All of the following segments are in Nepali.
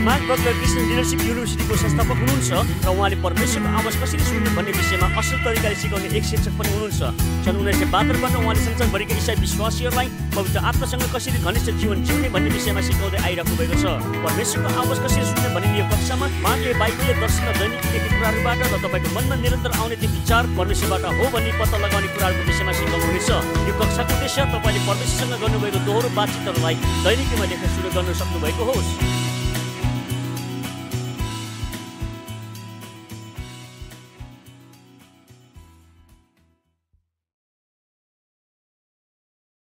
मार्क बटलर क्रिस्चियन लिडरशिप युनिभर्सिटीको संस्थापक हुनुहुन्छ र उहाँले परमेश्वरको आवाज कसरी सुन्ने भन्ने विषयमा असल तरिकाले सिकाउने एक शिक्षक पनि हुनुहुन्छ। सन् 1972बाट उहाँले संसारभरिका इसाई विश्वासीहरूलाई पवित्र आत्मासँग कसरी घनिष्ठ जीवन जिउने भन्ने विषयमा सिकाउँदै आइराख्नु भएको छ। परमेश्वरको आवाज कसरी सुन्ने भन्ने यो कक्षामा उहाँले बाइबलले दर्शन र दैनिक देखेको कुराहरूबाट र तपाईँको मनमा निरन्तर आउने त्यो विचार परमेश्वरबाट हो भन्ने पत्ता लगाउने कुराहरूको विषयमा सिकाउनुहुनेछ। यो कक्षाको उद्देश्य तपाईँले परमेश्वरसँग गर्नुभएको दोहोरो बातचितहरूलाई दैनिकमा देख्न सुरु गर्न सक्नुभएको होस्।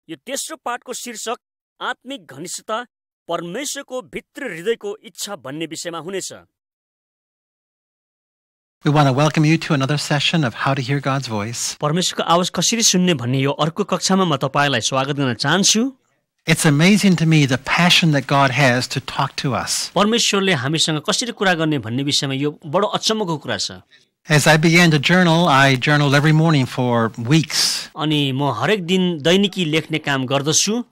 यो तेस्रो पाठको शीर्षक आत्मिक घनिष्ठता परमेश्वरको भित्र हृदयको इच्छा भन्ने विषयमा हुनेछ। We want to welcome you to another session of How to Hear God's Voice. परमेश्वरको आवाज कसरी सुन्ने भन्ने यो अर्को कक्षामा म तपाईलाई स्वागत गर्न चाहन्छु। It's amazing to me the passion that God has to talk to us. परमेश्वरले हामीसँग कसरी कुरा गर्ने भन्ने विषयमा यो बडो अचम्मको कुरा छ। As I began to journal, I journaled every morning for weeks. अनि म हरेक दिन दैनिकी लेख्ने काम गर्दछु।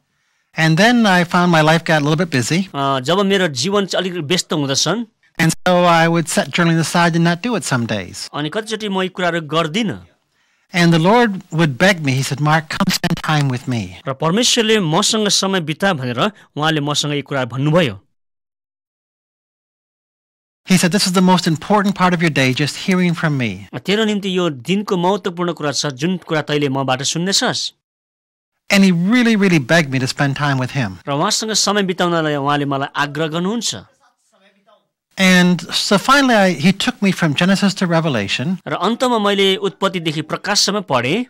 And then I found my life got a little bit busy. जब मेरो जीवन चाहिँ अलिकति व्यस्त हुँदछन्, And so I would set journaling aside and not do it some days. अनि कतिचोटि म यी कुराहरू गर्दिनँ। And the Lord would beg me. He said, Mark, come spend time with me. र परमेश्वरले मसँग समय बिता भनेर उहाँले मसँग यी कुरा भन्नुभयो। He said, this is the most important part of your day, just hearing from me. तेरो निम्ति यो दिनको महत्त्वपूर्ण कुरा छ जुन कुरा तैले मबाट सुन्नेछस्। And he really, really begged me to spend time with him. र उहाँसँग समय बिताउनलाई उहाँले मलाई आग्रह गर्नुहुन्छ। And so finally, he took me from Genesis to Revelation. र अन्तमा मैले उत्पत्तिदेखि प्रकाशसम्म पढेँ।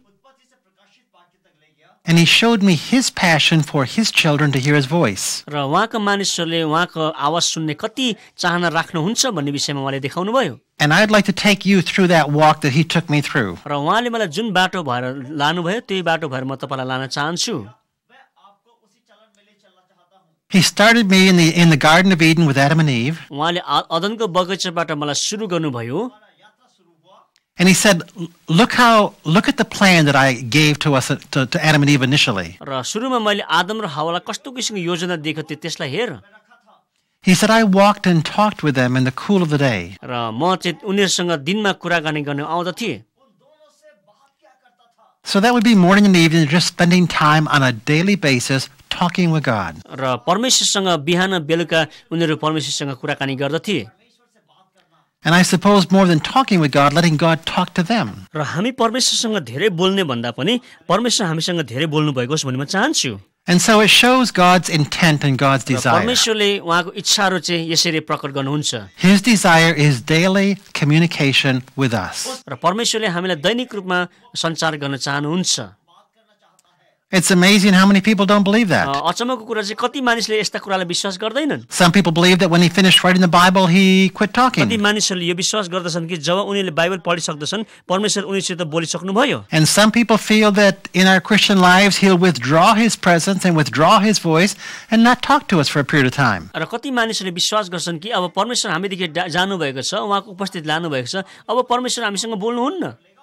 And he showed me his passion for his children to hear his voice. र उहाँका मानिसहरूले उहाँको आवाज सुन्ने कति चाहना राख्नुहुन्छ भन्ने विषयमा उहाँले देखाउनु भयो। And I'd like to take you through that walk that he took me through. र उहाँले मलाई जुन बाटो भएर लानुभयो त्यही बाटो भएर म तपाईलाई लान चाहन्छु। He started me in the Garden of Eden with Adam and Eve. उहाँले अदनको बगैँचाबाट मलाई सुरु गर्नुभयो। And he said, look at the plan that I gave to us to Adam and Eve initially. र सुरुमा मैले आदम र हव्वालाई कस्तो किसिमको योजना दिएको थिएँ त्यसलाई हेर। He said, I walked and talked with them in the cool of the day. र म चाहिँ उनीहरुसँग दिनमा कुराकानी गर्न आउँदथे। So that would be morning and evening, just spending time on a daily basis talking with God. र परमेश्वरसँग बिहान बेलुका उनीहरु परमेश्वरसँग कुराकानी गर्दथे। And I suppose more than talking with God, letting God talk to them. र हामी परमेश्वरसँग धेरै बोल्ने भन्दा पनि परमेश्वर हामीसँग धेरै बोल्नु भएको होस् भन्ने म चाहन्छु। And so it shows God's intent and God's desire. परमेश्वरले उहाँको इच्छाहरू चाहिँ यसरी प्रकट गर्नुहुन्छ। His desire is daily communication with us. र परमेश्वरले हामीलाई दैनिक रूपमा सञ्चार गर्न चाहनुहुन्छ। It's amazing how many people don't believe that. अचम्मको कुरा चाहिँ कति मानिसले यस्ता कुरालाई विश्वास गर्दैनन्। Some people believe that when he finished writing the Bible, he quit talking. कति मानिसहरूले यो विश्वास गर्दछन् कि जब उनीहरूले बाइबल पढिसक्दछन् परमेश्वर उनीसित बोलिसक्नु भयो। And some people feel that in our Christian lives, he'll withdraw his presence and withdraw his voice and not talk to us for a period of time. र कति मानिसहरूले विश्वास गर्छन् कि अब परमेश्वर हामीदेखि जानु भएको छ, उहाँको उपस्थिति लानु भएको छ, अब परमेश्वर हामीसँग बोल्नुहुन्न।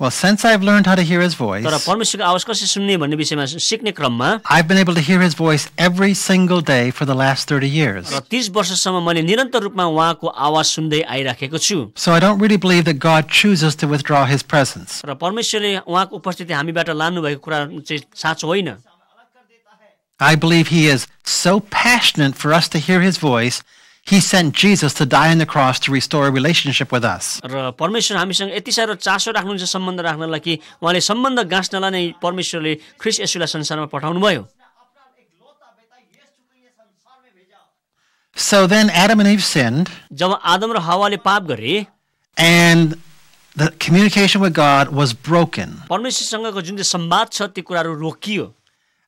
Well, since I've learned how to hear his voice, तर परमेश्वरको आवाज कसरी सुन्ने भन्ने विषयमा सिक्ने क्रममा I've been able to hear his voice every single day for the last 30 years. र 30 वर्षसम्म मैले निरन्तर रूपमा उहाँको आवाज सुन्दै आइराखेको छु। So I don't really believe that God chooses to withdraw his presence. र परमेश्वरले उहाँको उपस्थिति हामीबाट लानु भएको कुरा चाहिँ साँचो होइन। I believe he is so passionate for us to hear his voice, he sent Jesus to die on the cross to restore a relationship with us. र परमेश्वर हामीसँग यति साह्रो चासो राख्नुहुन्छ सम्बन्ध राख्नलाई कि उहाँले सम्बन्ध गाँच्नलाई नै परमेश्वरले ख्रीष्ट येशूलाई संसारमा पठाउनु भयो। So then Adam and Eve sinned. जब आदम र हव्वाले पाप गरे And the communication with God was broken. परमेश्वरसँगको जुन चाहिँ संवाद छ त्यो कुराहरू रोकियो।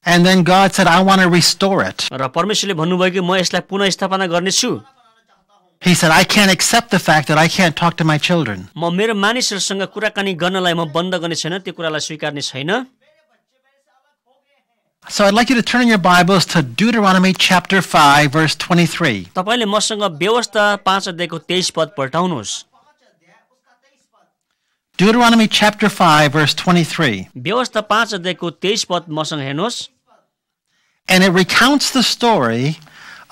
And then God said, I want to restore it. र परमेश्वरले भन्नुभयो कि म यसलाई पुनः स्थापना गर्नेछु। He said, I can't accept the fact that I can't talk to my children. म मेरो मानिसहरूसँग कुराकानी गर्नलाई म बन्द गर्ने छैन, त्यो कुरालाई स्वीकार्ने छैन। So I'd like you to turn in your Bibles to Deuteronomy chapter 5, verse 23. तपाईले मसँग व्यवस्था 5 अध्यायको 23 पद पल्टाउनुहोस्। Deuteronomy chapter 5, verse 23. व्यवस्था 5 अध्यायको 23 पद मसँग हेर्नुहोस्। And it recounts the story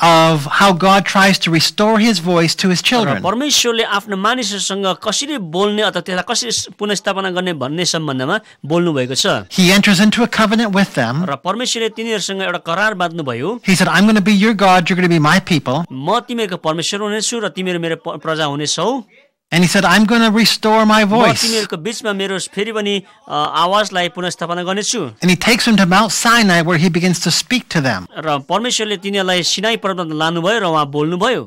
of how God tries to restore his voice to his children. परमेश्वरले आफ्नो मानिसहरूसँग कसरी बोल्ने अथवा त्यसलाई कसरी पुनर्स्थापना गर्ने भन्ने सम्बन्धमा बोल्नु भएको छ. He enters into a covenant with them. र परमेश्वरले तिनीहरूसँग एउटा करार बाँध्नु भयो. He said, I'm going to be your God, you're going to be my people. म तिमीहरूको परमेश्वर हुनेछु र तिमीहरू मेरो प्रजा हुनेछौ. And he said, I'm going to restore my म voice. तिमीहरूको बीचमा मेरो फेरि पनि आवाजलाई पुनर्स्थापना गर्नेछु. And he takes them to Mount Sinai where he begins to speak to them. र परमेश्वरले तिनीहरूलाई सिनाई पर्वतमा लानुभयो र उहाँ बोल्नुभयो.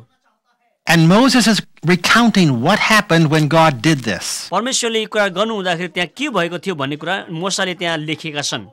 And Moses is recounting what happened when God did this. परमेश्वरले यो कुरा गर्नु हुँदाखेरि त्यहाँ के भएको थियो भन्ने कुरा मोसाले त्यहाँ लेखेका छन्.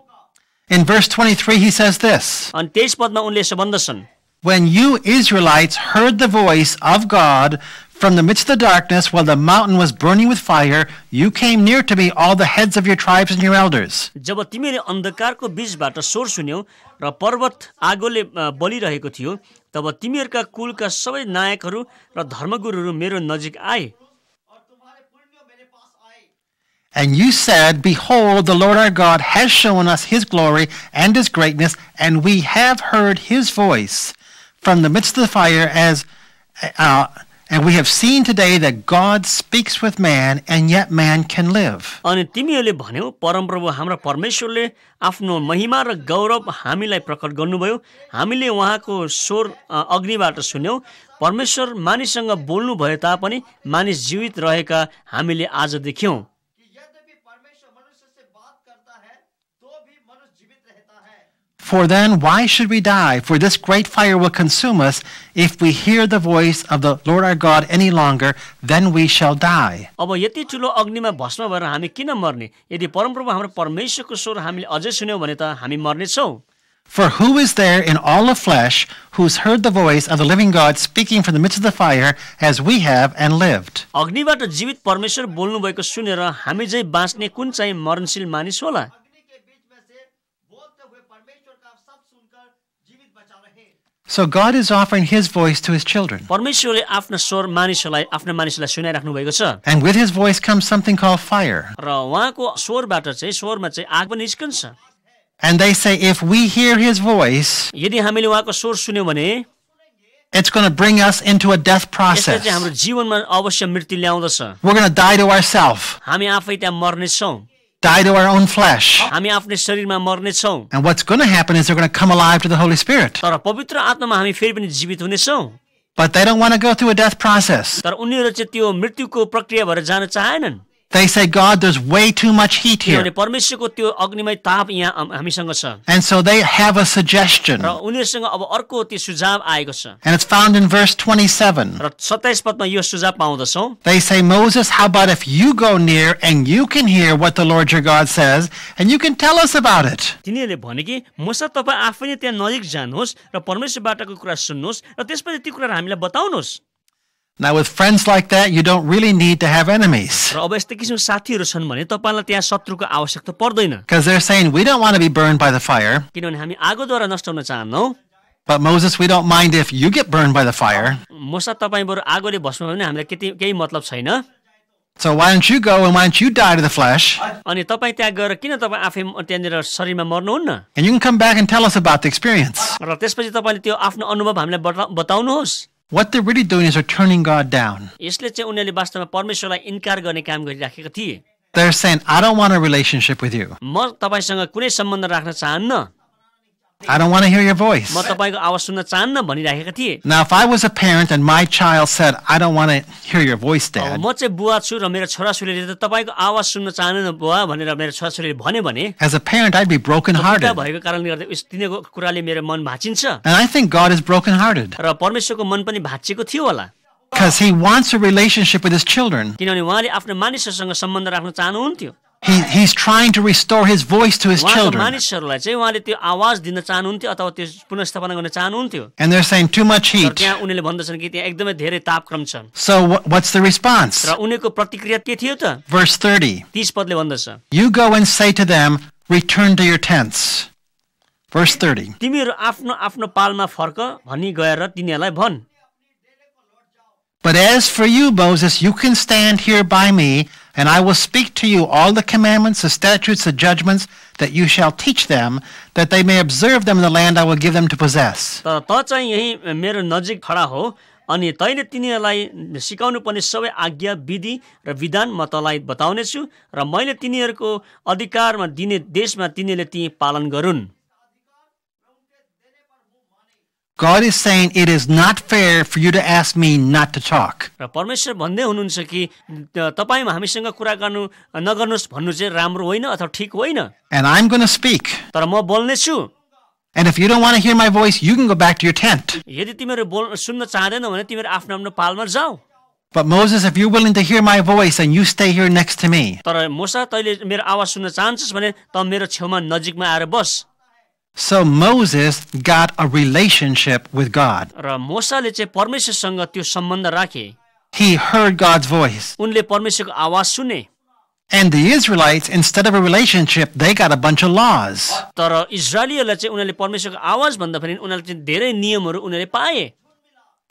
In verse 23, he says this. अनि 23 पदमा उनले यसो भन्दछन्. When you Israelites heard the voice of God from the midst of the darkness while the mountain was burning with fire, you came near to me, all the heads of your tribes and your elders. जब तिमीले अन्धकारको बीचबाट स्वर सुन्यौ र पर्वत आगोले बलिरहेको थियो, तब तिमीहरूका कुलका सबै नायकहरू र धर्मगुरुहरू मेरो नजिक आए. And you said, Behold, the Lord our God has shown us his glory and his greatness, and we have heard his voice from the midst of the fire and we have seen today that God speaks with man, and yet man can live. अनि तिमीहरूले भन्यौ, परमप्रभु हाम्रो परमेश्वरले आफ्नो महिमा र गौरव हामीलाई प्रकट गर्नुभयो. हामीले उहाँको स्वर अग्निबाट सुन्यौ. परमेश्वर मानिससँग बोल्नु भए तापनि मानिस जीवित रहेका हामीले आज देख्यौं. For then, why should we die? For this great fire will consume us. If we hear the voice of the Lord our God any longer, then we shall die. अब यति ठुलो अग्निमा भस्म भएर हामी किन मर्ने? यदि परमप्रभु हाम्रो परमेश्वरको स्वर हामीले अझै सुन्यौ भने त हामी मर्नेछौं. For who is there in all of flesh who's heard the voice of the living God speaking from the midst of the fire as we have and lived? अग्निबाट जीवित परमेश्वर बोल्नु भएको सुनेर हामी चाहिँ बाँच्ने कुन चाहिँ मरणशील मानिस होला? So God is offering his voice to his children. परमेश्वरले आफ्नो स्वर मानिसलाई आफ्नो मानिसलाई सुनाइराख्नु भएको छ. And with his voice comes something called fire. र उहाँको स्वरबाट चाहिँ स्वरमा चाहिँ आग पनि निस्कन्छ. And they say if we hear his voice, यदि हामीले उहाँको स्वर सुन्यौ भने it's going to bring us into a death यसले process. चाहिँ हाम्रो जीवनमा अवश्य मृत्यु ल्याउँदछ. We're going to die to ourselves, हामी आफै त्यहाँ मर्नेछौं. die to our own flesh. हामी आफ्नै शरीरमा मर्नेछौं. And what's going to happen is they're going to come alive to the Holy Spirit. तर पवित्र आत्मामा हामी फेरि पनि जीवित हुनेछौं. But they don't want to go through a death process. तर उनीहरू चाहिँ त्यो मृत्युको प्रक्रिया भएर जान चाहेनन्. They say, God, there's way too much heat here. किनभने परमेश्वरको त्यो अग्निमय ताप यहाँ हामीसँग छ. And so they have a suggestion. र उनीहरूसँग अब अर्को त्यो सुझाव आएको छ. And it's found in verse 27. र 27 पदमा यो सुझाव पाउँदछौं. They say, Moses, how about if you go near and you can hear what the Lord your God says and you can tell us about it? तिनीहरूले भने कि मुसा तपाईं आफै नै त्यहाँ नजिक जानुहोस् र परमेश्वरबाटको कुरा सुन्नुहोस् र त्यसपछि ती कुराहरू हामीलाई बताउनुहोस्. Now with friends like that, you don't really need to have enemies. र अब यस्तो किसिमको साथीहरू छन् भने तपाईलाई त्यहाँ शत्रुको आवश्यकता पर्दैन. Because they're saying, we don't want to be burned by the fire. किनभने हामी आगोद्वारा नष्ट हुन चाहन्नौ. But Moses, we don't mind if you get burned by the fire. मुसा तपाईं बरु आगोले भस्म भयो भने हामीलाई केही मतलब छैन. So why don't you go and why don't you die to the flesh? अनि तपाईं त्यहाँ गएर किन तपाईं आफै त्यहाँनिर शरीरमा मर्नुहुन्न? And you can come back and tell us about the experience. र त्यसपछि तपाईले त्यो आफ्नो अनुभव हामीलाई बताउनुहोस्. What they're really doing is they're turning God down. यसले चाहिँ उनीहरूले वास्तवमा परमेश्वरलाई इन्कार गर्ने काम गरिराखेका थिए. They're saying, I don't want a relationship with you. म तपाईसँग कुनै सम्बन्ध राख्न चाहन्न. I don't want to hear your voice. म तपाईको आवाज सुन्न चाहन्न भनिराखेका थिए. Now, if I was a parent and my child said, I don't want to hear your voice, Dad, म चाहिँ बुवा छु र मेरो छोराछोरीले त तपाईको आवाज सुन्न चाहन्न बुवा भनेर मेरो छोराछोरीले भन्यो भने as a parent, I'd be brokenhearted. भएको कारणले गर्दा तिनीको कुराले मेरो मन भाँचिन्छ. And I think God is brokenhearted र परमेश्वरको मन पनि भाँचिएको थियो होला. because he wants a relationship with his children. किनभने उहाँले आफ्नो मानिसहरूसँग सम्बन्ध राख्न चाहनुहुन्थ्यो. He's trying to restore his voice to his उहाँको children. मानिसहरूलाई चाहिँ उहाँले त्यो आवाज दिन चाहनुहुन्थ्यो अथवा त्यो पुनर्स्थापना गर्न चाहनुहुन्थ्यो. And they're saying too much तर heat. त्यहाँ उनीहरूले भन्दछन् कि त्यहाँ एकदमै धेरै तापक्रम छ. So what's the response? र उनीहरूको प्रतिक्रिया के थियो त? Verse 30. 30 पदले भन्दछ, You go and say to them, return to your tents. Verse 30. तिमीहरू आफ्नो आफ्नो पालमा फर्क भनी गएर तिनीहरूलाई भन्. But as for you, Moses, you can stand here by me, and I will speak to you all the commandments, the statutes, the judgments that you shall teach them, that they may observe them in the land I will give them to possess. त चाहिँ यही मेरो नजिक खडा हो अनि तैँले तिनीहरूलाई सिकाउनु पर्ने सबै आज्ञा विधि र विधान म तँलाई बताउनेछु र मैले तिनीहरूको अधिकारमा दिने देशमा तिनीहरूले ती पालन गरून्। God is saying it is not fair for you to ask me not to talk. र परमेश्वर भन्दै हुनुहुन्छ कि तपाईँ हामीसँग कुरा गर्नु नगर्नुहोस् भन्नु चाहिँ राम्रो होइन अथवा ठिक होइन। And I'm going to speak. तर म बोल्नेछु। And if you don't want to hear my voice, you can go back to your tent. यदि तिमीहरू सुन्न चाहदैनौ भने तिमीहरू आफ्नो आफ्नो पालमा जाऊ। But Moses, if you're willing to hear my voice and you stay here next to me. तर मूसा तैँले मेरो आवाज सुन्न चाहन्छस् भने त मेरो छेउमा नजिकमा आएर बस। So Moses got a relationship with God. र मूसाले चाहिँ परमेश्वरसँग त्यो सम्बन्ध राखे। He heard God's voice. उनले परमेश्वरको आवाज सुने। And the Israelites, instead of a relationship, they got a bunch of laws. तर इजरायलीहरूलाई चाहिँ उनीहरूले परमेश्वरको आवाज भन्दा पनि उनीहरूले चाहिँ धेरै नियमहरू उनीहरूले पाए।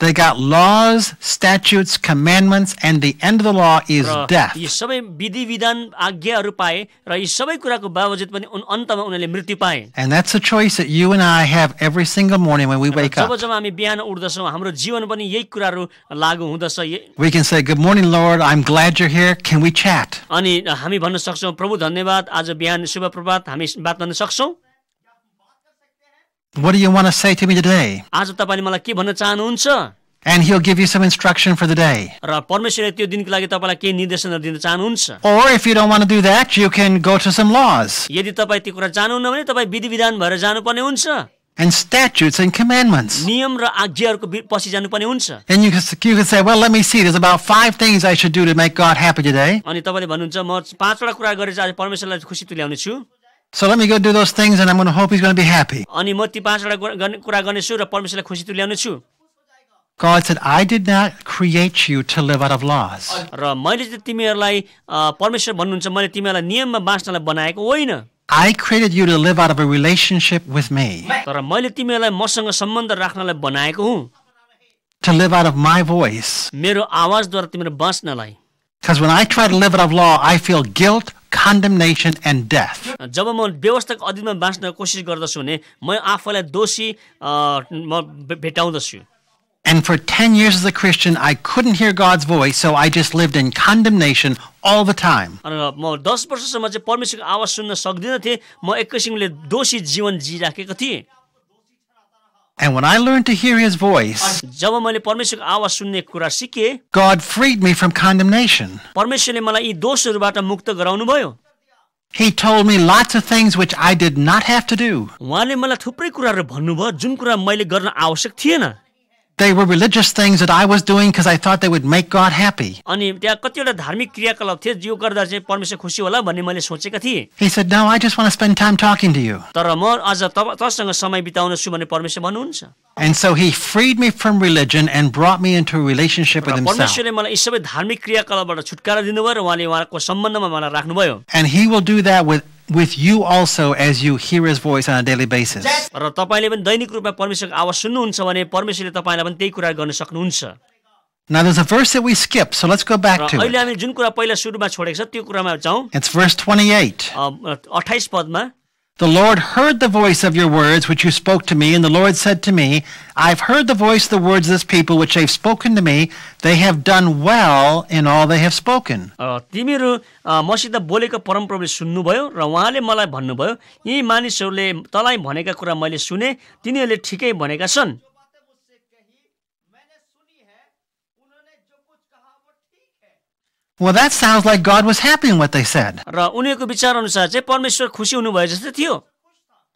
They got laws, statutes, commandments, and the end of the law is death. यी सबै विधि विधान आज्ञाहरू पाए र यी सबै कुराको बावजुद पनि अन्तमा उनीहरूले मृत्यु पाए। And that's a choice that you and I have every single morning when we wake up. जब हामी बिहान उठ्दछौँ हाम्रो जीवन पनि यही कुराहरू लागू हुँदछ। We can say, "Good morning, Lord. I'm glad you're here. Can we chat?" अनि हामी भन्न सक्छौँ, प्रभु धन्यवाद, आज बिहान शुभ प्रभात, हामी बात गर्न सक्छौँ। What do you want to say to me today? आज तपाईले मलाई के भन्न चाहनुहुन्छ? And he'll give you some instruction for the day. र परमेश्वरले त्यो दिनको लागि तपाईलाई केही निर्देशनहरू दिन चाहनुहुन्छ। Or if you don't want to do that, you can go to some laws. यदि तपाईँ त्यो कुरा चाहनुहुन्न भने तपाईँ विधि विधान भएर जानुपर्ने हुन्छ। And statutes and commandments. नियम र आज्ञाहरूको पछि जानुपर्ने हुन्छ। And you can say, "Well, let me see. There's about 5 things I should do to make God happy today." अनि तपाईले भन्नुहुन्छ म 5वटा कुरा गरेर आज परमेश्वरलाई खुसी तुल्याउने छु। So let me go do those things and I'm going to hope he's going to be happy. अनि म ती 5वटा कुरा गर्नेछु र परमेश्वरलाई खुसी तुल्याउने छु। God said, "I did not create you to live out of laws." र मैले चाहिँ तिमीहरूलाई परमेश्वर भन्नुहुन्छ मैले तिमीहरूलाई नियममा बाँच्नलाई बनाएको होइन। I created you to live out of a relationship with me. तर मैले तिमीहरूलाई मसँग सम्बन्ध राख्नलाई बनाएको हुँ। To live out of my voice. मेरो आवाजद्वारा तिमीहरू बाँच्नलाई। Because when I try to live out of law, I feel guilt, condemnation, and death. जब म व्यवस्थाको अधीनमा बाँच्न कोसिस गर्दछु भने म आफैलाई दोषी म भेटाउँदछु। And for 10 years as a Christian, I couldn't hear God's voice, so I just lived in condemnation all the time. र म 10 वर्षसम्म चाहिँ परमेश्वरको आवाज सुन्न सक्दिनँ थिएँ। म एक किसिमले दोषी जीवन जिराखेको थिएँ। And when I learned to hear his voice, जब मैले परमेश्वरको आवाज सुन्ने कुरा सिकेँ, God freed me from condemnation. परमेश्वरले मलाई यी दोषहरूबाट मुक्त गराउनु भयो। He told me lots of things which I did not have to do. उहाँले मलाई थुप्रै कुराहरू भन्नुभयो जुन कुरा मैले गर्न आवश्यक थिएन। They were religious things that I was doing because I thought they would make God happy. अनि त्यहाँ कतिवटा धार्मिक क्रियाकलाप थिए जो गर्दा चाहिँ परमेश्वर खुसी होला भन्ने मैले सोचेका थिएँ। He said, "No, I just want to spend time talking to you." तर म आज तपाईसँग समय बिताउन छु भन्ने परमेश्वर भन्नुहुन्छ। And so he freed me from religion and brought me into a relationship with himself. परमेश्वरले मलाई यी सबै धार्मिक क्रियाकलापबाट छुटकारा दिनुभयो र उहाँले उहाँको सम्बन्धमा मलाई राख्नुभयो। And he will do that with you also as you hear his voice on a daily basis. र तपाईले पनि दैनिक रूपमा परमेश्वरको आवाज सुन्नुहुन्छ भने परमेश्वरले तपाईलाई पनि त्यही कुरा गर्न सक्नुहुन्छ। Now there's a verse that we skipped, so let's go back to अहिले it. हामी जुन कुरा पहिला सुरुमा छोडेको छ त्यो कुरामा जाउँ। It's verse 28. 28 पदमा The Lord heard the voice of your words which you spoke to me, and the Lord said to me, I've heard the voice of the words of this people which they've spoken to me. They have done well in all they have spoken. तिमीहरू मसित बोलेको परमप्रभुले सुन्नुभयो र उहाँले मलाई भन्नुभयो यी मानिसहरूले तँलाई भनेका कुरा मैले सुने तिनीहरूले ठिकै भनेका छन्। Well, that sounds like God was happy in what they said. र उनीहरूको विचार अनुसार चाहिँ परमेश्वर खुसी हुनुभयो जस्तो थियो।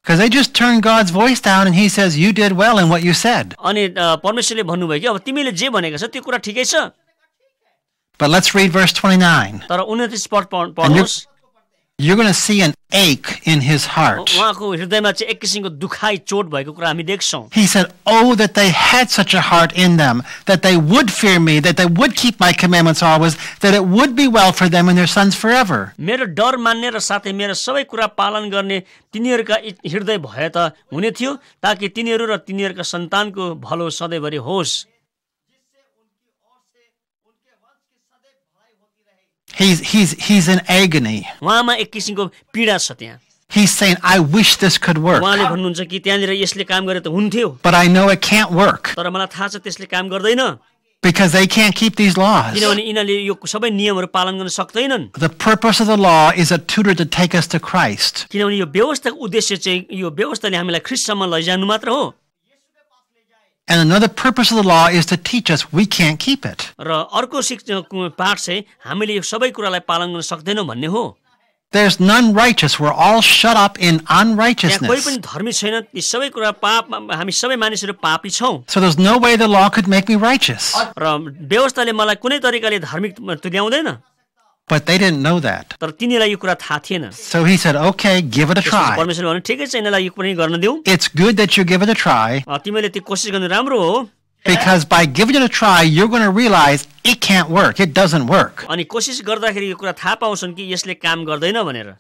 Because they just turned God's voice down and he says, you did well in what you said. अनि परमेश्वरले भन्नुभयो कि अब तिमीले जे भनेको छ त्यो कुरा ठिकै छ। But let's read verse 29. तर 29 पद पढ्नुहोस्। You're going to see an ache in his heart. उहाँको हृदयमा चाहिँ एक किसिमको दुखाइ चोट भएको कुरा हामी देख्छौं। He said, oh, that they had such a heart in them, that they would fear me, that they would keep my commandments always, that it would be well for them and their sons forever. मेरो डर मान्ने र साथै मेरो सबै कुरा पालन गर्ने तिनीहरूका हृदय भए त हुने थियो ताकि तिनीहरू र तिनीहरूका सन्तानको भलो सधैँभरि होस्। He's in agony. उहाँमा एक किसिमको पीडा छ त्यहाँ। He's saying, I wish this could work, उहाँले भन्नुहुन्छ कि त्यहाँनिर यसले काम गरे त हुन्थ्यो, but I know it can't work तर मलाई थाहा छ त्यसले काम गर्दैन, because they can't keep these laws. किनभने यिनीहरूले यो सबै नियमहरू पालन गर्न सक्दैनन्। The purpose of the law is a tutor to take us to Christ. किनभने यो व्यवस्थाको उद्देश्य चाहिँ यो व्यवस्थाले हामीलाई ख्रीष्टसम्म लैजानु मात्र हो, And another purpose of the law is to teach us we can't keep it. र अर्को पाठ चाहिँ हामीले यो सबै कुरालाई पालन गर्न सक्दैनौँ भन्ने हो। There's none righteous. We're all shut up in त्यहाँ कोही unrighteousness. पनि धर्मी छैन, यी सबै कुरा पाप, हामी सबै मानिसहरू पापी छौँ So there's no way the law could make me righteous. र व्यवस्थाले मलाई कुनै तरिकाले धार्मिक तुल्याउँदैन। But they didn't know that. तर तिनीलाई यो कुरा थाहा थिएन। So he said, okay, give it a try. परमेश्वरले भन्नु ठिकै छ, यिनीलाई यो पनि गर्न देऊ, It's good that you give it a try, तिमीले त्यो कोसिस गर्नु राम्रो हो, because by giving it a try, you're going to realize it can't work. It doesn't work. अनि कोसिस गर्दाखेरि यो कुरा थाहा पाउँछन् कि यसले काम गर्दैन भनेर।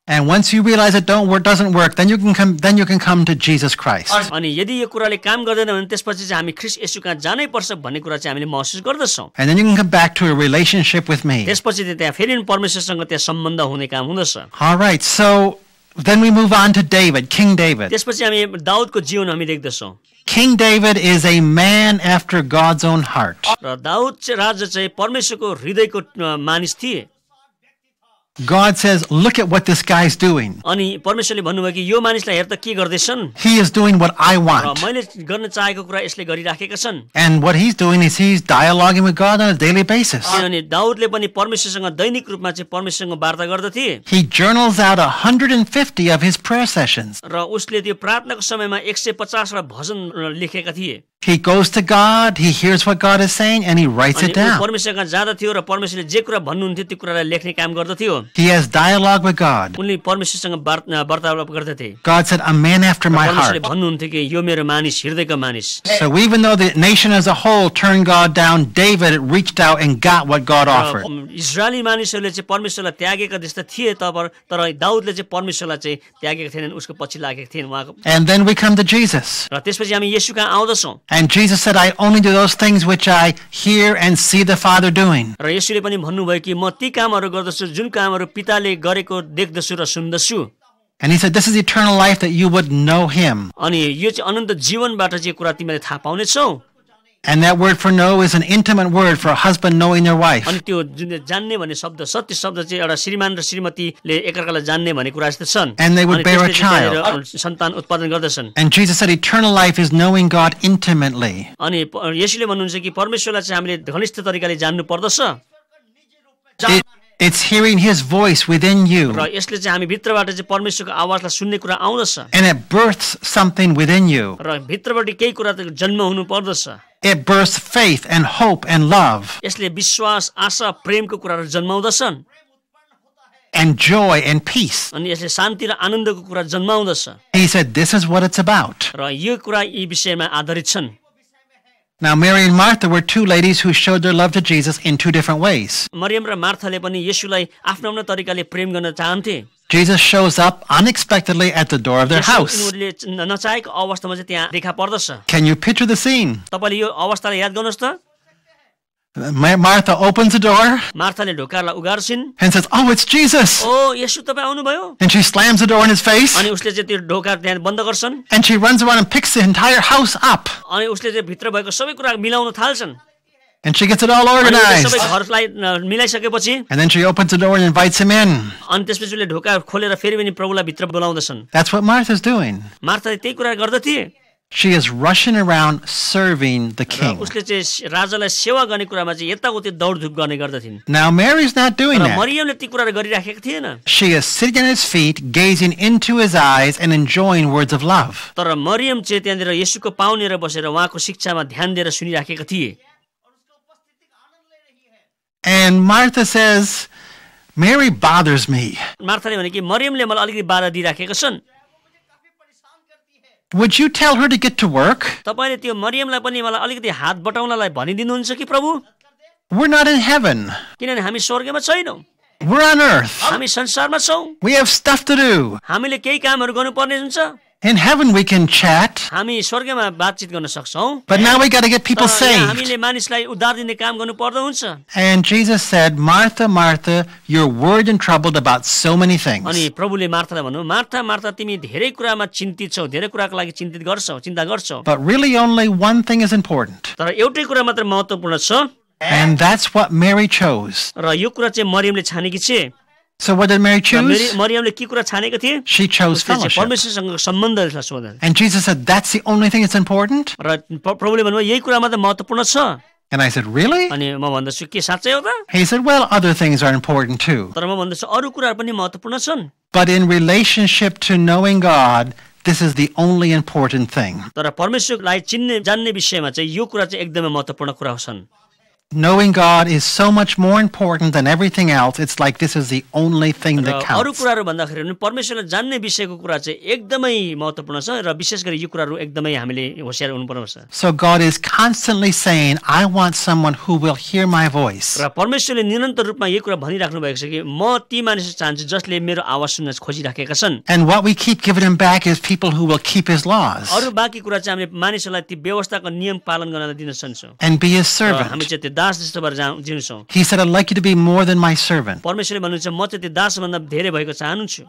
And once you realize it doesn't work, then you can come to Jesus Christ. अनि यदि यो कुराले काम गर्दैन भने त्यसपछि चाहिँ हामी ख्रीष्ट येशू कहाँ जानै पर्छ भन्ने कुरा चाहिँ हामीले महसुस गर्दछौँ। And then you can come back to a relationship with me. त्यसपछि चाहिँ त्यहाँ फेरि परमेश्वरसँग त्यहाँ सम्बन्ध हुने काम हुँदछ। All right, so then we move on to David, King David. त्यसपछि हामी दाउदको जीवन हामी देख्दछौँ। King David is a man after God's own heart. र दाउद चाहिँ राजा चाहिँ परमेश्वरको हृदयको मानिस थिए। God says, look at what this guy's doing. अनि परमेश्वरले भन्नुभयो कि यो मानिसलाई हेर त के गर्दैछन्, He is doing what I र want. मैले गर्न चाहेको कुरा यसले गरिराखेका छन्। And what he's doing is he's dialoguing with God on a daily basis. किनभने दाउदले पनि परमेश्वरसँग दैनिक रूपमा चाहिँ परमेश्वरसँग वार्ता गर्दथे He journals out 150 of his prayer sessions. र उसले त्यो प्रार्थनाको समयमा 150 वटा भजन लेखेका थिए। He goes to God, he hears what God is saying, and he writes अनि it ऊ down. परमेश्वर कहाँ जाँदथ्यो र परमेश्वरले जे कुरा भन्नुहुन्थ्यो त्यो कुरालाई लेख्ने काम गर्दथ्यो। He has dialogue with God. उनले परमेश्वरसँग वार्तालाप गर्दथे। God said, a man after my परमेश्वरले heart. भन्नुहुन्थ्यो कि यो मेरो मानिस, हृदयको मानिस। So even though the nation as a whole turned God down, David reached out and got what God offered. Israeli मानिसहरूले चाहिँ परमेश्वरलाई त्यागेका जस्ता थिए, तर दाउदले चाहिँ परमेश्वरलाई चाहिँ त्यागेका थिएनन्, उसको पछि लागेका थिएन उहाँको। And then we come to Jesus. र त्यसपछि हामी येशू कहाँ आउँदछौँ। And Jesus said, I only do those things which I hear and see the Father doing. र येशूले पनि भन्नुभयो कि म ती कामहरू गर्दछु जुन कामहरू पिताले गरेको देख्दछु र सुन्दछु। And he said, this is eternal life, that you would know him. अनि यो चाहिँ अनन्त जीवनबाट चाहिँ कुरा तिमीले थाहा पाउनेछौ। And that word for know is an intimate word for a husband knowing their wife. अनि त्यो जुन जान्ने भन्ने शब्द सत्य शब्द चाहिँ एउटा श्रीमान र श्रीमतीले एकअर्कालाई जान्ने भन्ने कुरा जस्तो छन्। And they would अनि bear a त्यसले चाहिँ child. त्यहाँनिर सन्तान उत्पादन गर्दछन्। And Jesus said, eternal life is knowing God intimately. अनि येशूले भन्नुहुन्छ कि परमेश्वरलाई चाहिँ हामीले घनिष्ठ तरिकाले जान्नु पर्दछ। It's hearing his voice within you. र यसले चाहिँ हामी भित्रबाट चाहिँ परमेश्वरको आवाजलाई सुन्ने कुरा आउँदछ। And it births something within you. र भित्रबाट केही कुरा त जन्म हुनु पर्दछ। It births faith and hope and love यसले विश्वास, आशा, प्रेमको कुराहरू जन्माउँदछन्। and joy and peace. अनि यसले शान्ति र आनन्दको कुरा जन्माउँदछ। He said, this is what it's about. र यो कुरा यी विषयमा आधारित छन्। Now, Mary and Martha were two ladies who showed their love to Jesus in two different ways. Mariam र मार्थाले पनि येशूलाई आफ्नो आफ्नो तरिकाले प्रेम गर्न चाहन्थे। Jesus shows up unexpectedly at the door of their house. उनीहरूले नचाहेको अवस्थामा चाहिँ त्यहाँ देखा पर्दछ। Can you picture the scene? तपाईले यो अवस्थालाई याद गर्नुहोस् त। Martha opens the door मार्थाले ढोकालाई उगार्छिन् and says, oh, it's Jesus. ओ येशू तपाईँ आउनुभयो। And she slams the door in his face अनि उसले चाहिँ त्यो ढोका त्यहाँ बन्द गर्छन्। and she runs around and picks the entire house up. अनि उसले चाहिँ भित्र भएको सबै कुरा मिलाउन थाल्छन्। And she gets it all अनि उसले organized. सबै घरलाई मिलाइसकेपछि And then she opens the door and invites him in. अनि त्यसपछि उसले ढोका खोलेर फेरि पनि प्रभुलाई भित्र बोलाउँदछन्। That's what Martha's doing. मार्थाले त्यही कुरा गर्दथे। She is rushing around serving the king. उसले चाहिँ राजालाई सेवा गर्ने कुरामा चाहिँ यताउति दौडधुप गर्ने गर्दथिन्। Now, Mary's not doing र that. मरियमले ती कुराहरू गरिराखेको थिएन। She is sitting at his feet, gazing into his eyes and enjoying words of love. तर मरियम चाहिँ त्यहाँनिर येशूको पाउनेर बसेर उहाँको शिक्षामा ध्यान दिएर सुनिराखेका थिए। And Martha says, Mary bothers me. मार्थाले भने कि मरियमले मलाई अलिकति बाधा दिइराखेका छन्। Would you tell her to get to work? तपाईले त्यो मरियमलाई पनि मलाई अलिकति हात बटाउनलाई भनिदिनुहुन्छ कि प्रभु? We're not in heaven. किनभने हामी स्वर्गमा छैनौँ, We're on earth. हामी संसारमा छौँ। We have stuff to do. हामीले केही कामहरू गर्नुपर्ने हुन्छ। In heaven we can chat, हामी स्वर्गमा बातचित गर्न सक्छौं but now we got to get people तर यहाँ saved. हामीले मानिसलाई उद्धार दिने काम गर्नु पर्दा हुन्छ And Jesus said, Martha, Martha, you're worried and troubled about so many things. अनि प्रभुले मार्थालाई भन्नु मार्था मार्था तिमी धेरै कुरामा चिन्तित छौ धेरै कुराको लागि चिन्तित गर्छौ चिन्ता गर्छौ But really only one thing is important. तर एउटै कुरा मात्र महत्त्वपूर्ण छ And that's what Mary chose. र यो कुरा चाहिँ मरियमले छानेकी छे So what did Mary choose? मरियमले के कुरा छानेको थिए She chose fellowship. परमेश्वरसँग सम्बन्ध सोधन And Jesus said, that's the only thing that's important? र प्रभुले भन्नुभयो यही कुरा मात्र महत्त्वपूर्ण छ And I said, really? अनि म भन्दछु के साँच्चै हो त He said, well, other things are important too. तर म भन्दछु अरू कुराहरू पनि महत्त्वपूर्ण छन् But in relationship to knowing God, this is the only important thing. तर परमेश्वरलाई चिन्ने जान्ने विषयमा चाहिँ यो कुरा चाहिँ एकदमै महत्त्वपूर्ण कुरा छन् Knowing God is so much more important than everything else. It's like this is the only thing that अरू counts. कुराहरू भन्दाखेरि पनि परमेश्वरलाई जान्ने विषयको कुरा चाहिँ एकदमै महत्त्वपूर्ण छ र विशेष गरी यो कुराहरू एकदमै हामीले होशियार हुनुपर्छ So God is constantly saying, I want someone who will hear my voice. र परमेश्वरले निरन्तर रूपमा यो कुरा भनिराख्नु भएको छ कि म ती मानिस चाहन्छु जसले मेरो आवाज सुन्न खोजिराखेका छन् And what we keep giving him back is people who will keep his laws अरू बाँकी कुरा चाहिँ हामीले मानिसहरूलाई ती व्यवस्थाको नियम पालन गर्न दिन सक्छौँ and be his र हामी servant. चाहिँ त्यो दास जस्तो भएर जिउँछौँ He said, I'd like you to be more than my servant. परमेश्वरले भन्नुहुन्छ म चाहिँ त्यो दासभन्दा धेरै भएको चाहन्छु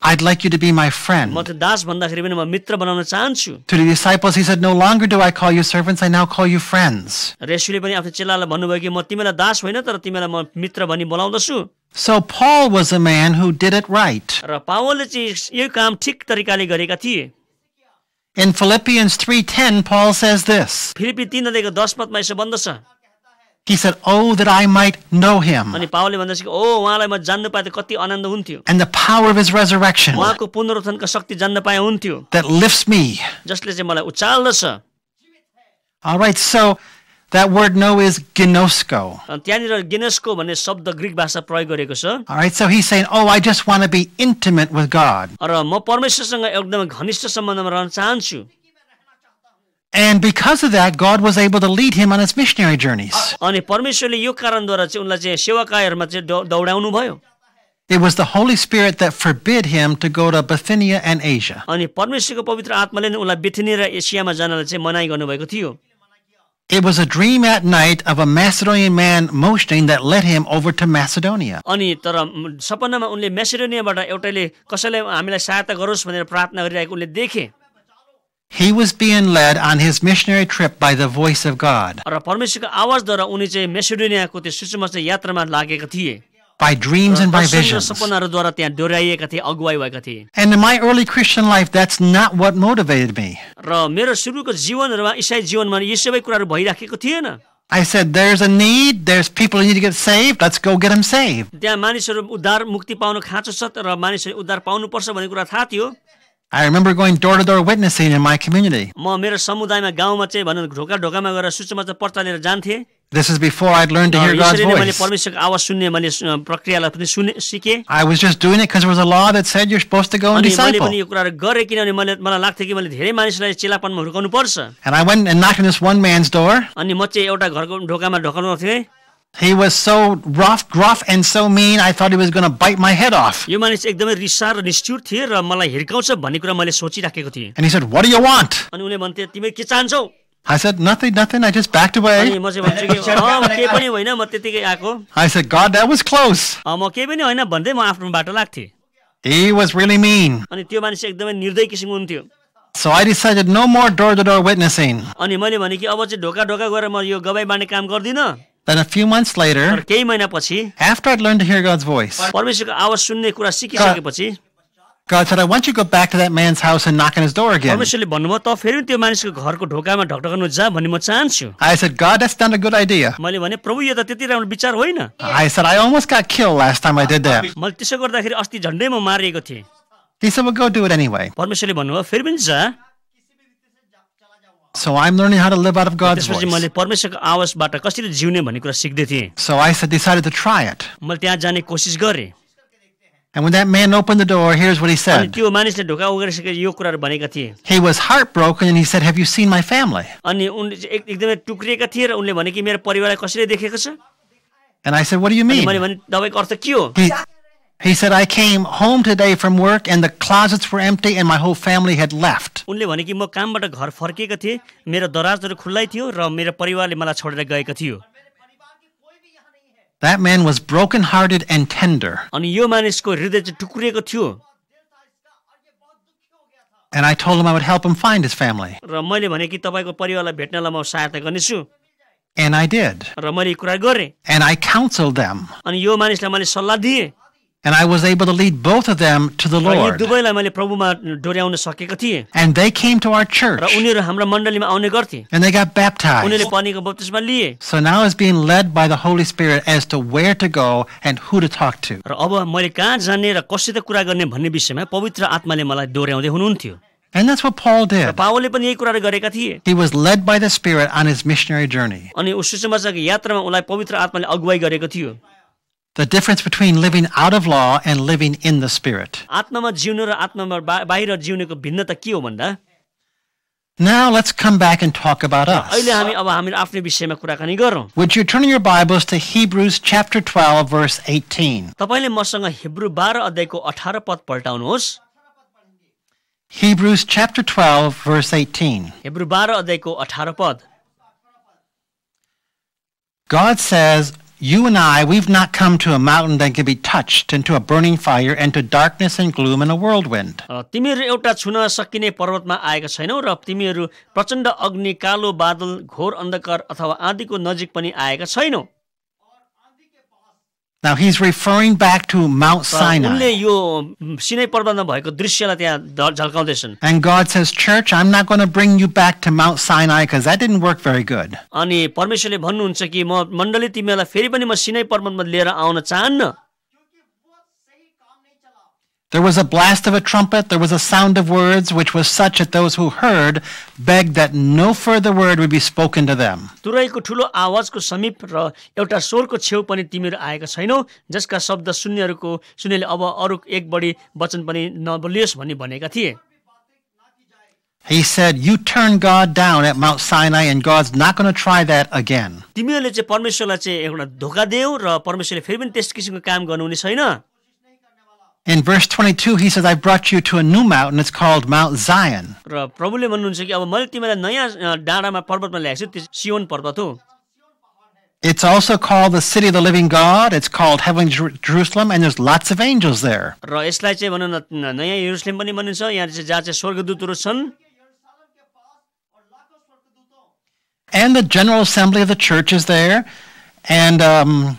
I'd like you to be my friend. म त्यो दास भन्दाखेरि पनि म मित्र बनाउन चाहन्छु To the disciples, he said, no longer do I call you servants, I now call you friends. र यसुले पनि आफ्नो चेलालाई भन्नुभयो कि म तिमीलाई दास होइन तर तिमीलाई म मित्र भनी बोलाउँदछु So Paul was a man who did it right. र पावलले चाहिँ यो काम ठिक तरिकाले गरेका थिए In Philippians 3:10, Paul says this. Philippi 3:10 पदमा यसो भन्दछ He said, oh, that I might know him अनि पावलले भन्दछ कि ओ उहाँलाई म जान्न पाए त कति आनन्द हुन्थ्यो and the power of his resurrection उहाँको पुनरुत्थानको शक्ति जान्न पाए हुन्थ्यो that lifts me. जसले चाहिँ मलाई उचाल्दछ All right, so that word know is ginosko. अनि त्यहाँनिर गिनेस्को भन्ने शब्द ग्रीक भाषा प्रयोग गरेको छ All right, so he's saying, oh, I just want to be intimate with God. र म परमेश्वरसँग एकदमै घनिष्ठ सम्बन्धमा रहन चाहन्छु And because of that, God was able to lead him on his missionary journeys. अनि परमेश्वरले यो कारणद्वारा चाहिँ उनलाई चाहिँ सेवाकायहरूमा चाहिँ दौडाउनु भयो It was the Holy Spirit that forbid him to go to Bithynia and Asia. अनि परमेश्वरको पवित्र आत्माले नै उनलाई बिथिनी र एसियामा जानलाई चाहिँ मनाइ गर्नुभएको थियो It was a dream at night of a Macedonian man motioning that led him over to Macedonia. अनि तर सपनामा उनले मेसिडोनियाबाट एउटाले कसैलाई हामीलाई सहायता गरोस् भनेर प्रार्थना गरिरहेको उनले देखे He was being led on his missionary trip by the voice of God, र परमेश्वरको आवाजद्वारा उनी चाहिँ मेसिडोनियाको त्यो सुसमाचार यात्रामा लागेका थिए by dreams and by visions. सपनाहरूद्वारा त्यहाँ दोहोऱ्याइएका थिए अगुवाई भएका थिए And in my early Christian life, that's not what motivated me. र मेरो सुरुको जीवनहरुमा ईसाई जीवनमा यी सबै कुराहरू भइराखेको थिएन I said, there's a need, there's people who need to get saved, let's go get them saved. त्यहाँ मानिसहरू उद्धार मुक्ति पाउन खाँचो छ र मानिसहरू उद्धार पाउनुपर्छ भन्ने कुरा थाहा थियो I remember going door to door witnessing in my community. म मेरो समुदायमा गाउँमा चाहिँ भन्न ढोका ढोकामा गएर सुसमाचार पर्चा लिएर जान्थे This is before I'd learned to hear God's यसरी नै मैले voice. परमेश्वरको आवाज सुन्ने मैले प्रक्रियालाई पनि सिके I was just doing it because there was a law that said you're supposed to go and अनि मैले disciple. पनि यो कुराहरू गरेँ किनभने मलाई लाग्थ्यो कि मैले धेरै मानिसलाई चेलापनमा हुर्काउनु पर्छ And I went and knocked on this one man's door. अनि म चाहिँ एउटा घरको ढोकामा ढोकाउनु थिएँ He was so rough, gruff, and so mean, I thought he was going to bite my head off. यो मानिस एकदमै रिसार र निष्ठुर थिए र मलाई हिर्काउँछ भन्ने कुरा मैले सोचिराखेको थिएँ And he said, what do you want? अनि उनले भन्थे तिमी के चाहन्छौ I said, nothing, nothing. I just backed अनि away. म चाहिँ भन्छु कि केही पनि होइन म त्यतिकै आएको I said, God, that was close. म केही पनि होइन भन्दै म आफ्नो बाटो लाग्थेँ He was really mean. अनि त्यो मानिस एकदमै निर्दयी किसिमको हुन्थ्यो So I decided no more door to door witnessing. अनि मैले भने कि अब चाहिँ ढोका ढोका गएर म यो गवाई बाँड्ने काम गर्दिनँ Then a few months तर later, केही महिनापछि after I'd learned to hear God's voice, परमेश्वरको आवाज सुन्ने कुरा सिकिसकेपछि God said, I want you to go back to that man's house and knock on his door again. परमेश्वरले भन्नुभयो त फेरि त्यो मानिसको घरको ढोकामा ढकढकाउनु जा भन्ने म चाहन्छु I said, God, that's not a good idea. मैले भने प्रभु यो त त्यति राम्रो विचार होइन I said, I almost got killed last time I did that. मैले त्यसो गर्दाखेरि अस्ति झन्डै म मारिएको थिएँ He said, well, go do it anyway. परमेश्वरले भन्नुभयो फेरि पनि जा So I'm learning how to live out of God's त्यसपछि voice. मैले परमेश्वरको आवाजबाट कसरी जिउने भन्ने कुरा सिक्दै थिएँ So I decided to try it. मैले त्यहाँ जाने कोसिस गरेँ And when that man opened the door, here's what he अनि said. त्यो मानिसले ढोका उघारिसकेर यो कुराहरू भनेका थिए He was heartbroken and he said, have you seen my family? अनि उनले चाहिँ एकदमै टुक्रिएका थिए र उनले भने कि मेरो परिवारलाई कसैले देखेको छ And I said, what do you अनि mean? मैले भने तपाईँको अर्थ के हो He said, I came home today from work and the closets were empty and my whole family had left. उनले भने कि म कामबाट घर फर्केको थिएँ, मेरो दराजहरू खुल्लै थियो र मेरो परिवारले मलाई छोडेर गएको थियो. That man was brokenhearted and tender. अनि यो मानिसको हृदय चाहिँ टुक्रिएको थियो. And I told him I would help him find his family. र मैले भने कि तपाईको परिवारलाई भेट्नलाई म सहायता गर्नेछु. And I did. र मैले कुरा गरेँ. And I counseled them. अनि यो मानिसलाई मैले सल्लाह दिएँ. And I was able to lead both of them to the Lord. दुवैलाई मैले प्रभुमा डोर्याउन सकेको थिएँ. And they came to our church. र उनीहरू हाम्रो मण्डलीमा आउने गर्थे. And they got baptized. उनीहरूले पानीको बप्तिस्मा लिए. So now I was being led by the Holy Spirit as to where to go and who to talk to. र अब मैले कहाँ जाने र कसैसित कुरा गर्ने भन्ने विषयमा पवित्र आत्माले मलाई डोर्याउँदै हुनुहुन्थ्यो. And that's what Paul did. र पावलले पनि यही कुराहरू गरेका थिए. He was led by the Spirit on his missionary journey. अनि उस सुसमाचारको यात्रामा उनलाई पवित्र आत्माले अगुवाई गरेको थियो. The difference between living out of law and living in the Spirit. आत्मामा जिउनु र आत्मामा बाहिर जिउनेको भिन्नता के हो भन्दा Now let's come back and talk about us. अहिले हामी अब हामी आफ्नो विषयमा कुराकानी गरौँ. Would you turn your Bibles to Hebrews chapter 12 verse 18? तपाईले मसँग हिब्रू 12 अध्यायको 18 पद पल्टाउनुहोस्. Hebrews chapter 12 verse 18. हिब्रू 12 अध्यायको 18 पद. God says, you and I, we've not come to a mountain that can be touched, and to a burning fire, and to darkness and gloom and a whirlwind. तिमीहरू एउटा छुन सकिने पर्वतमा आएका छैनौ र तिमीहरू प्रचण्ड अग्नि, कालो बादल, घोर अन्धकार अथवा आँधीको नजिक पनि आएका छैनौ. Now he's referring back to Mount उनले Sinai. यो सिनै पर्वतमा भएको दृश्यलाई त्यहाँ झल्काउँदैछन्. And God says, church, I'm not going to bring you back to Mount Sinai because that didn't work very good. अनि परमेश्वरले भन्नुहुन्छ कि म मण्डली तिमीलाई फेरि पनि म सिनै पर्वतमा लिएर आउन चाहन्न. There was a blast of a trumpet, there was a sound of words, which was such that those who heard begged that no further word would be spoken to them. तुरैको ठुलो आवाजको समीप र एउटा स्वरको छेउ पनि तिमीहरू आएका छैनौ, जसका शब्द सुन्नेले अब अरु एक बढी वचन पनि नबोलियोस् भनी भनेका थिए. He said, you turn God down at Mount Sinai and God's not going to try that again. तिमीहरूले चाहिँ परमेश्वरलाई चाहिँ एउटा धोका देऊ र परमेश्वरले फेरि पनि त्यस किसिमको काम गर्नुहुने छैन. In verse 22, he says, I brought you to a new mountain. It's called Mount Zion. र प्रभुले भन्नुहुन्छ कि अब मैले तिमीलाई नयाँ डाँडामा पर्वतमा ल्याएको छु, त्यो सियोन पर्वत हो. It's also called the city of the living God. It's called heavenly Jerusalem, and there's lots of angels there. र यसलाई चाहिँ भनौँ न नयाँ यरुसलेम पनि भनिन्छ, यहाँ चाहिँ जहाँ चाहिँ स्वर्गदूतहरू छन्. And the general assembly of the church is there. And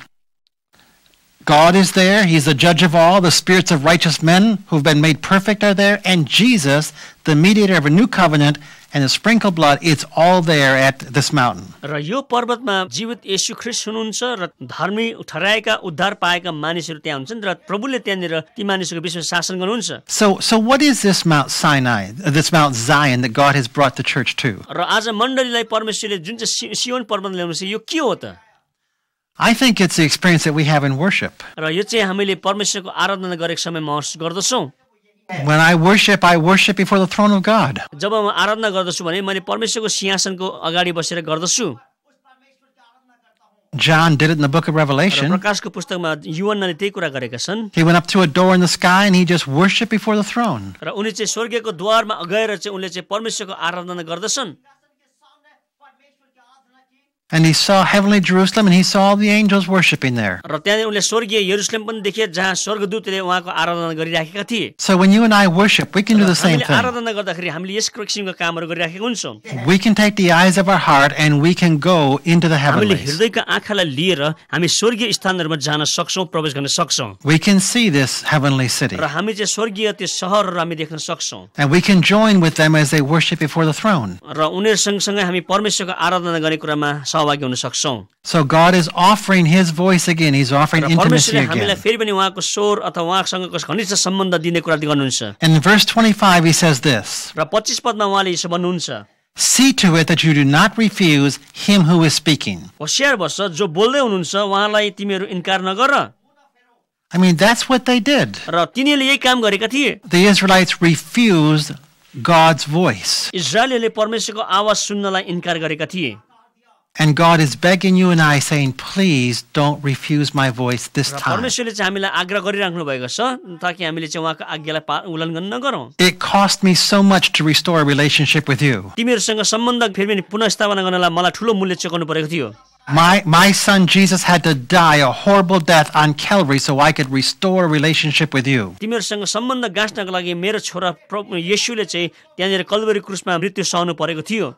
God is there. He's the judge of all. The spirits of righteous men who've been made perfect are there. And Jesus, the mediator of a new covenant, and the sprinkled blood, it's all there at this mountain. र यो पर्वतमा जीवित येशू ख्रीष्ट हुनुहुन्छ र धर्मी ठहराएका उद्धार पाएका मानिसहरू त्यहाँ हुन्छन् र प्रभुले त्यहाँनिर ती मानिसहरूको विषयमा शासन गर्नुहुन्छ. So what is this Mount Sinai, this Mount Zion that God has brought the church to? र आज मण्डलीलाई परमेश्वरले जुन चाहिँ सियोन पर्वत ल्याउनुहुन्छ यो के हो त? I think it's the experience that we have in worship. र यो चाहिँ हामीले परमेश्वरको आराधना गरेको समय महसुस गर्दछौँ. When I worship before the throne of God. जब म आराधना गर्दछु भने मैले परमेश्वरको सिंहासनको अगाडि बसेर गर्दछु. John did it in the book of Revelation. प्रकाशको पुस्तकमा यूहन्नाले त्यही कुरा गरेका छन्. He went up to a door in the sky and he just worshiped before the throne. र उनी चाहिँ स्वर्गको द्वारमा गएर चाहिँ उनले चाहिँ परमेश्वरको आराधना गर्दछन्. And he saw heavenly Jerusalem and he saw all the angels worshiping there. र त्यहाँ उनले स्वर्गीय यरुसलेम पनि देखे जहाँ स्वर्गदूतले उहाँको आराधना गरिराखेका थिए. So when you and I worship, we can do the same हामीले thing. आराधना गर्दाखेरि हामीले यस किसिमका कामहरू गरिराखेका हुन्छौँ. We can take the eyes of our heart and we can go into the हामीले heavenlies. हृदयका आँखालाई लिएर हामी स्वर्गीय स्थानहरूमा जान सक्छौँ, प्रवेश गर्न सक्छौँ. We can see this heavenly city. र हामी चाहिँ स्वर्गीय त्यो सहरहरू हामी देख्न सक्छौँ. And we can join with them as they worship before the throne. र उनीहरू सँगसँगै हामी परमेश्वरको आराधना गर्ने कुरामा सहभागी हुन सक्छौँ. So God is offering his voice again. He's offering intimacy परमेश्वरले हामीलाई again. फेरि पनि उहाँको स्वर अथवा उहाँसँगको घनिष्ठ सम्बन्ध दिने कुरा गर्नुहुन्छ. And in verse 25 he says this. र 25 पदमा उहाँले यसो भन्नुहुन्छ, See to it that you do not refuse him who is speaking. होशियार बस जो बोल्दै हुनुहुन्छ उहाँलाई तिमीहरू इन्कार नगर. I mean, that's what they did. र तिनीहरूले यही काम गरेका थिए. The Israelites refused God's voice. इजरायलीले परमेश्वरको आवाज सुन्नलाई इन्कार गरेका थिए. And God is begging you and I, saying, please don't refuse my voice this time. परमेश्वरले चाहिँ हामीलाई आग्रह गरिराख्नु भएको छ ताकि हामीले चाहिँ उहाँको आज्ञालाई उल्लङ्घन नगरौँ। It cost me so much to restore a relationship with you. तिमीहरूसँग सम्बन्ध फेरि पनि पुनःस्थापना गर्नलाई मलाई ठुलो मूल्य चुकाउनु परेको थियो। My son Jesus had to die a horrible death on Calvary so I could restore a relationship with you. तिमीहरूसँग सम्बन्ध गाँच्नको लागि मेरो छोरा येशूले चाहिँ त्यहाँनिर कल्वरी क्रुसमा मृत्यु सहनु परेको थियो।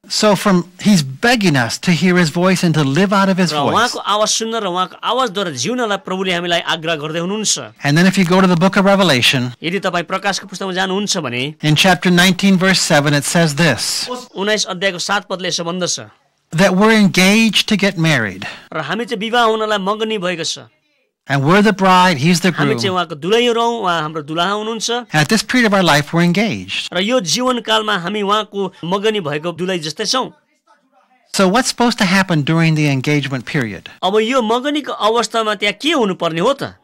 So he's begging us to hear his voice and to live out of his voice. उहाँको आवाज सुन्न र उहाँको आवाजद्वारा जिउनलाई प्रभुले हामीलाई आग्रह गर्दै हुनुहुन्छ। And then if you go to the book of Revelation, यदि तपाईँ प्रकाशको पुस्तकमा जानुहुन्छ भने in chapter 19 verse 7 it says this, 19 अध्यायको 7 पदले यसो भन्दछ, that we're engaged to get married. र हामी चाहिँ विवाह हुनलाई मगनी भएको छ। And we're the bride, he's the हामी groom. चाहिँ उहाँको दुलहीहरू हौं, उहाँ हाम्रो दुलहा हुनुहुन्छ। And at this period of our life we're engaged. र यो जीवनकालमा हामी उहाँको मगनी भएको दुलही जस्तै छौं। So what's supposed to happen during the engagement period? अब यो मगनीको अवस्थामा त्यहाँ के हुनुपर्ने हो त?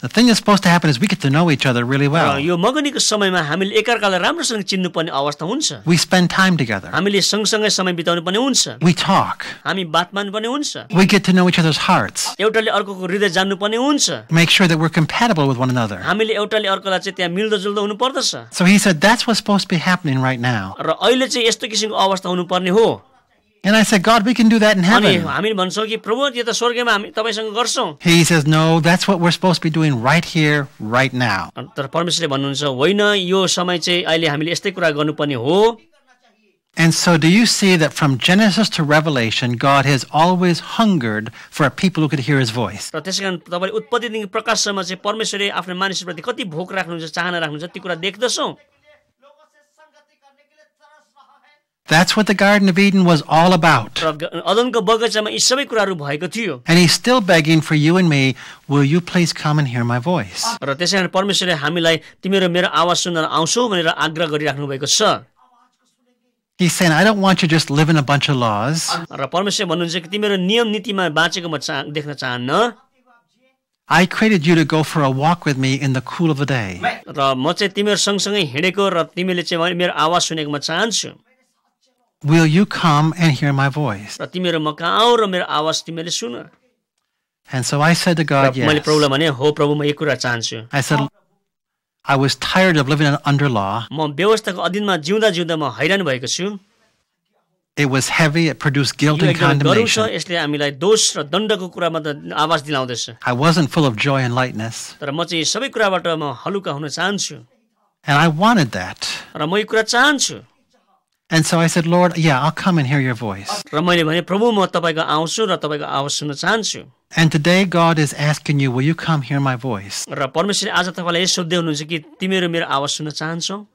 The thing that's supposed to happen is we get to know each other really well. यो मगनीको समयमा हामीले एकअर्कालाई राम्रोसँग चिन्नुपर्ने अवस्था हुन्छ। We spend time together. हामीले सँगसँगै समय बिताउनु पर्ने हुन्छ। We talk. हामी बात मार्नुपर्ने हुन्छ। We get to know each other's hearts. एउटाले अर्कोको हृदय जान्नुपर्ने हुन्छ। Make sure that we're compatible with one another. हामीले एउटाले अर्कोलाई चाहिँ त्यहाँ मिल्दोजुल्दो हुनु पर्दछ। So he said that's what's supposed to be happening right now. र अहिले चाहिँ यस्तो किसिमको अवस्था हुनुपर्ने हो। And I said, God, we can do that in अनि heaven. हामी भन्छौँ कि प्रभु यो त स्वर्गमा हामी तपाईसँग गर्छौँ। He says, no, that's what we're supposed to be doing right here, right now. तर परमेश्वरले भन्नुहुन्छ होइन यो समय चाहिँ अहिले हामीले यस्तै कुरा गर्नुपर्ने हो। And so do you see that from Genesis to Revelation, God has always hungered for a people who could hear his voice. र त्यसैकारण तपाईले उत्पत्तिदेखि प्रकाशसम्म चाहिँ परमेश्वरले आफ्नो मानिसप्रति कति भोक राख्नुहुन्छ, चाहना राख्नुहुन्छ ती कुरा देख्दछौँ। That's what the Garden of Eden was all about. अदनको बगैँचामा यी सबै कुराहरू भएको थियो। And he's still begging for you and me, will you please come and hear my voice? र त्यसैकारण परमेश्वरले हामीलाई तिमीहरू मेरो आवाज सुन्न आउँछौ भनेर आग्रह गरिराख्नु भएको छ। He's saying, I don't want you to just live in a bunch of laws. र परमेश्वरले भन्नुहुन्छ कि तिमीहरू नियम नीतिमा बाँचेको म देख्न चाहन्न। I created you to go for a walk with me in the cool of the day. र म चाहिँ तिमीहरू सँगसँगै हिँडेको र तिमीले चाहिँ मेरो आवाज सुनेको म चाहन्छु। Will you come and hear my voice? र तिमीहरू म कहाँ आऊ र मेरो आवाज तिमीले सुन। And so I said to God, मैले yes. प्रभुलाई भने हो प्रभु म यो कुरा चाहन्छु। I said, I was tired of living under law. म व्यवस्थाको अधीनमा जिउँदा जिउँदा म हैरान भएको छु। It was heavy, it produced guilt यो and एकदम गह्रौँ छ, condemnation. यसले हामीलाई दोष र दण्डको कुरामा त आवाज दिलाउँदैछ। I wasn't full of joy and lightness. तर म चाहिँ यी सबै कुराबाट म हलुका हुन चाहन्छु And I wanted that. र म यो कुरा चाहन्छु। And so I said, Lord, yeah, I'll come and hear your voice. र मैले भने प्रभु म तपाईको आउँछु र तपाईको आवाज सुन्न चाहन्छु। And today God is asking you, will you come hear my voice? र परमेश्वरले आज तपाईलाई यस सोध्दै हुनुहुन्छ कि तिमीहरू मेरो आवाज सुन्न चाहन्छौ?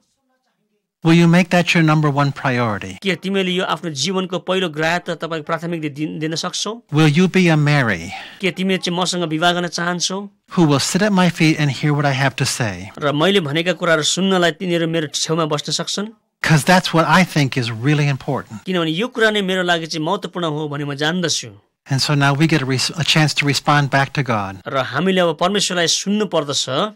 Will you make that your number one priority? के तिमीले यो आफ्नो जीवनको पहिलो ग्राह्यता तपाईको प्राथमिकता दिन सक्छौ? Will you be a Mary के तिमी चाहिँ मसँग विवाह गर्न चाहन्छौ? who will sit at my feet and hear what I have to say? र मैले भनेका कुराहरू सुन्नलाई तिनीहरू मेरो छेउमा बस्न सक्छन्? Because that's what I think is really important. किनभने यो कुरा नै मेरो लागि चाहिँ महत्त्वपूर्ण हो भन्ने म जान्दछु। And so now we get a chance to respond back to God. र हामीले अब परमेश्वरलाई सुन्नु पर्दछ।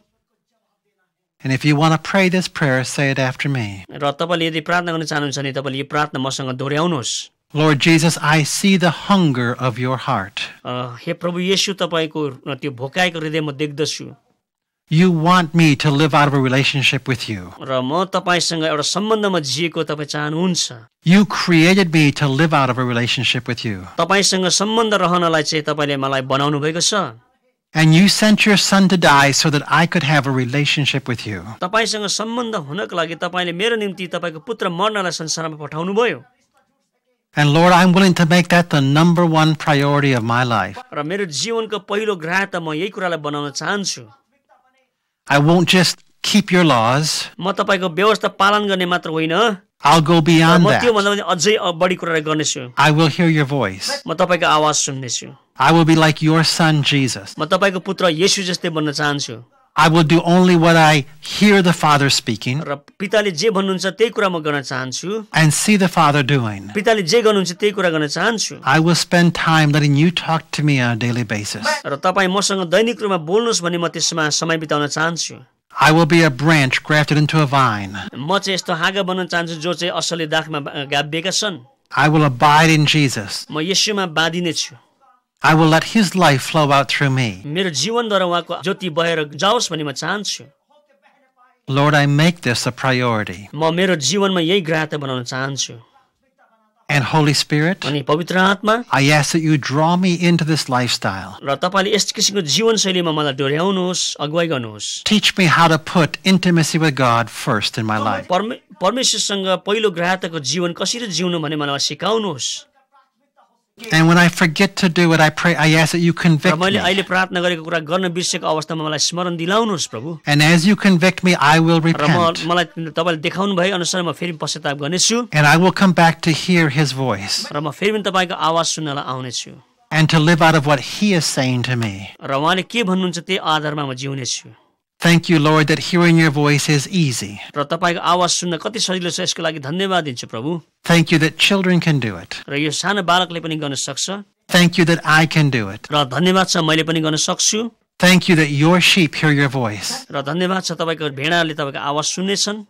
And if you want to pray this prayer, say it after me. र तपाईले यदि प्रार्थना गर्न चाहनुहुन्छ भने तपाईले यो प्रार्थना मसँग दोहोर्याउनुहोस्। Lord Jesus, I see the hunger of your heart. हे प्रभु येशू तपाईको त्यो भोकाएको हृदय म देख्दछु। You want me to live out of a relationship with you. र म तपाईसँग एउटा सम्बन्धमा जिएको तपाई चाहनुहुन्छ। You created me to live out of a relationship with you. तपाईसँग सम्बन्ध रहनलाई चाहिँ तपाईले मलाई बनाउनु भएको छ। And you sent your son to die so that I could have a relationship with you. तपाईसँग सम्बन्ध हुनको लागि तपाईले मेरो निम्ति तपाईको पुत्र मर्नलाई संसारमा पठाउनु भयो। And Lord, I'm willing to make that the number one priority of my life. र मेरो जीवनको पहिलो ग्राह्यता म यही कुरालाई बनाउन चाहन्छु। I won't just keep your laws. म तपाईको व्यवस्था पालन गर्ने मात्र होइन, I'll go beyond म त्यो that. भन्दा पनि अझै बढी कुरा गर्नेछु। I will hear your voice. म तपाईको आवाज सुन्नेछु। I will be like your son, Jesus. म तपाईको पुत्र येशू जस्तै बन्न चाहन्छु। I will do only what I hear the Father speaking र पिताले जे भन्नुहुन्छ त्यही कुरा म गर्न चाहन्छु। and see the Father doing. पिताले जे गर्नुहुन्छ त्यही कुरा गर्न चाहन्छु। I will spend time letting you talk to me on a daily basis. र तपाई मसँग दैनिक रूपमा बोल्नुस् भन्ने म त्यसमा समय बिताउन चाहन्छु। I will be a branch grafted into a vine. म चाहिँ यस्तो हाँगा बन्न चाहन्छु जो चाहिँ असली दाखमा गाभिएका छन्। I will abide in Jesus. म येशूमा बाँधिने छु। I will let his life flow out through me. मेरो जीवनद्वारा उहाँको ज्योति बहेर जाओस् भन्ने म चाहन्छु। Lord, I make this a priority. म मेरो जीवनमा यही ग्राह्यता बनाउन चाहन्छु। And Holy Spirit, अनि पवित्र आत्मा, I ask that you draw me into this lifestyle. र तपाईले यस किसिमको जीवनशैलीमा मलाई डोर्याउनुहोस्, अगुवाई गर्नुहोस्। Teach me how to put intimacy with God first in my life. परमेश्वरसँग पहिलो ग्राह्यताको जीवन कसरी जिउनु भन्ने मलाई सिकाउनुहोस्। And when I forget to do it, I ask that you convict मैले me. अहिले प्रार्थना गरेको कुरा गर्न बिर्सेको अवस्थामा मलाई स्मरण दिलाउनुहोस् प्रभु। And as you convict me, I will र repent. मलाई तपाईले देखाउनु भए अनुसार म फेरि पश्चाताप गर्नेछु And I will come back to hear his voice र म फेरि पनि तपाईको आवाज सुन्नलाई आउनेछु and to live out of what he is saying to me. र उहाँले के भन्नुहुन्छ त्यही आधारमा म जिउनेछु। Thank you, Lord, that hearing your voice is easy. र तपाईको आवाज सुन्न कति सजिलो छ यसको लागि धन्यवाद दिन्छु प्रभु। Thank you that children can do it. र यो सानो बालकले पनि गर्न सक्छ Thank you that I can do it. र धन्यवाद छ मैले पनि गर्न सक्छु Thank you that your sheep hear your voice. र धन्यवाद छ तपाईको भेडाहरूले तपाईको आवाज सुन्नेछन्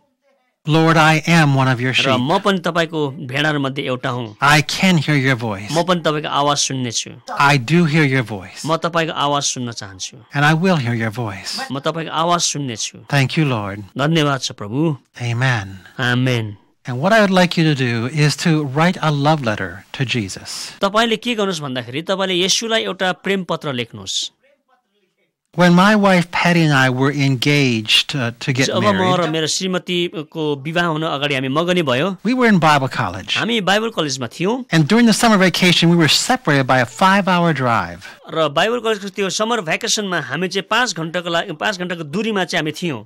Lord, I am one of your र sheep. म पनि तपाईको भेडाहरूमध्ये एउटा हुँ। I can hear your voice. म पनि तपाईको आवाज सुन्नेछु। I do hear your voice. म तपाईको आवाज सुन्न चाहन्छु। And I will hear your voice. म तपाईको आवाज सुन्नेछु। Thank you, Lord. धन्यवाद छ प्रभु। Amen. Amen. And what I would like you to do is to write a love letter to Jesus. तपाईले के गर्नुस् भन्दाखेरि तपाईले येशूलाई एउटा प्रेम पत्र लेख्नुस्। When my wife Patty and I were engaged to get जब म र married, मेरो श्रीमतीको विवाह हुन अगाडि हामी मगनी भयो। we were in Bible college. हामी बाइबल कलेजमा थियौं And during the summer vacation, we were separated by a 5-hour drive. र बाइबल कलेजको त्यो समर भ्याकेसनमा हामी चाहिँ 5 घण्टाको दूरीमा चाहिँ हामी थियौं।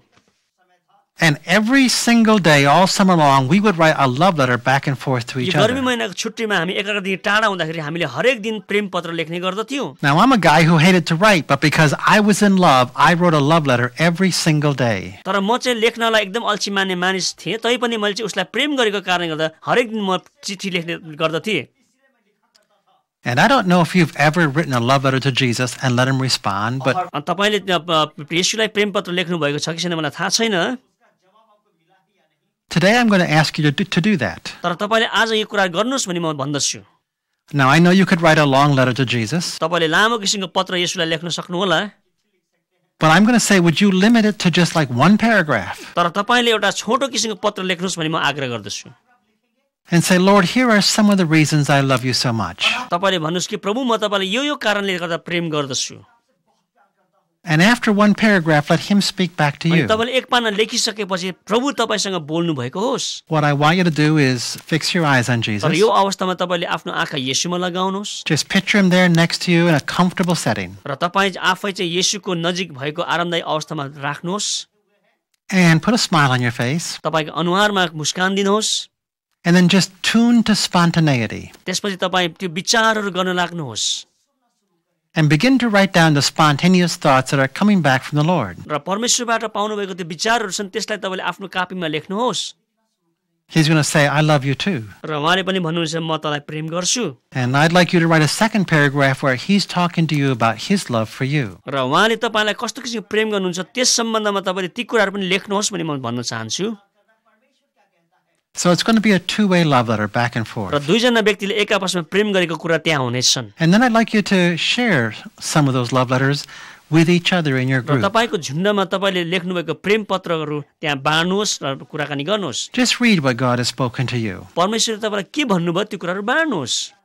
And every single day, all summer long, we would write a love letter back and forth to यो each गर्मी other. महिनाको छुट्टीमा हामी एकअर्कादेखि टाढा हुँदाखेरि हामीले हरेक दिन प्रेम पत्र लेख्ने गर्दथ्यौं। Now, I'm a guy who hated to write, but because I was in love, I wrote a love letter every single day. तर म चाहिँ लेख्नलाई एकदम अल्छी मान्ने मानिस थिएँ, तैपनि मैले चाहिँ उसलाई प्रेम गरेको कारणले गर्दा हरेक दिन म चिठी लेख्ने गर्दथेँ। And I don't know if you've ever written a love letter to Jesus and let him respond, but तपाईले येशूलाई प्रेम पत्र लेख्नु भएको छ कि छैन मलाई थाहा छैन। today I'm going to ask you to do that. तर तपाईले आज यो कुरा गर्नुस् भनी म भन्दछु। Now, I know you could write a long letter to Jesus, तपाईले लामो किसिमको पत्र येशूलाई लेख्न सक्नु होला। but I'm going to say, would you limit it to just like one paragraph तर तपाईले एउटा छोटो किसिमको पत्र लेख्नुस् भनी म आग्रह गर्दछु। and say, Lord, here are some of the reasons I love you so much. तपाईले भन्नुस् कि प्रभु म तपाईलाई यो कारणले गर्दा प्रेम गर्दछु। And after one paragraph, let him speak back to अनि you. तपाईले एक पाना लेखिसकेपछि प्रभु तपाईसँग बोल्नु भएको होस्। What I want you to do is fix your eyes on तर Jesus. यो अवस्थामा तपाईले आफ्नो आँखा येशूमा लगाउनुहोस् Just picture him there next to you in a comfortable setting. र तपाई आफै चाहिँ येशूको नजिक भएको आरामदायी अवस्थामा राख्नुहोस्। And put a smile on your face. तपाईको अनुहारमा मुस्कान दिनुहोस्। And then just tune to spontaneity. त्यसपछि तपाई त्यो विचारहरू गर्न लाग्नुहोस् And begin to write down the spontaneous thoughts that are coming back from the Lord. र परमेश्वरबाट पाउनु भएको त्यो विचारहरू छन् त्यसलाई तपाईले आफ्नो कापीमा लेख्नुहोस्। He's going to say, I love you too. र उहाँले पनि भन्नुहुन्छ म तँलाई प्रेम गर्छु। And I'd like you to write a second paragraph where he's talking to you about his love for you. र उहाँले तपाईलाई कस्तो किसिमको प्रेम गर्नुहुन्छ त्यस सम्बन्धमा तपाईले ती कुराहरू पनि लेख्नुहोस् भनी म भन्न चाहन्छु। So it's going to be a two-way love letter back and र forth. दुईजना व्यक्तिले एक आपसमा प्रेम गरेको कुरा त्यहाँ हुनेछन्। And then I'd like you to share some of those love letters with each other in your र group. तपाईको झुण्डमा तपाईले लेख्नुभएको प्रेम पत्रहरू त्यहाँ बाँड्नुहोस् र कुराकानी गर्नुहोस्। Just read what God has spoken to you. परमेश्वरले तपाईलाई के भन्नुभयो त्यो कुराहरू बाँड्नुहोस्।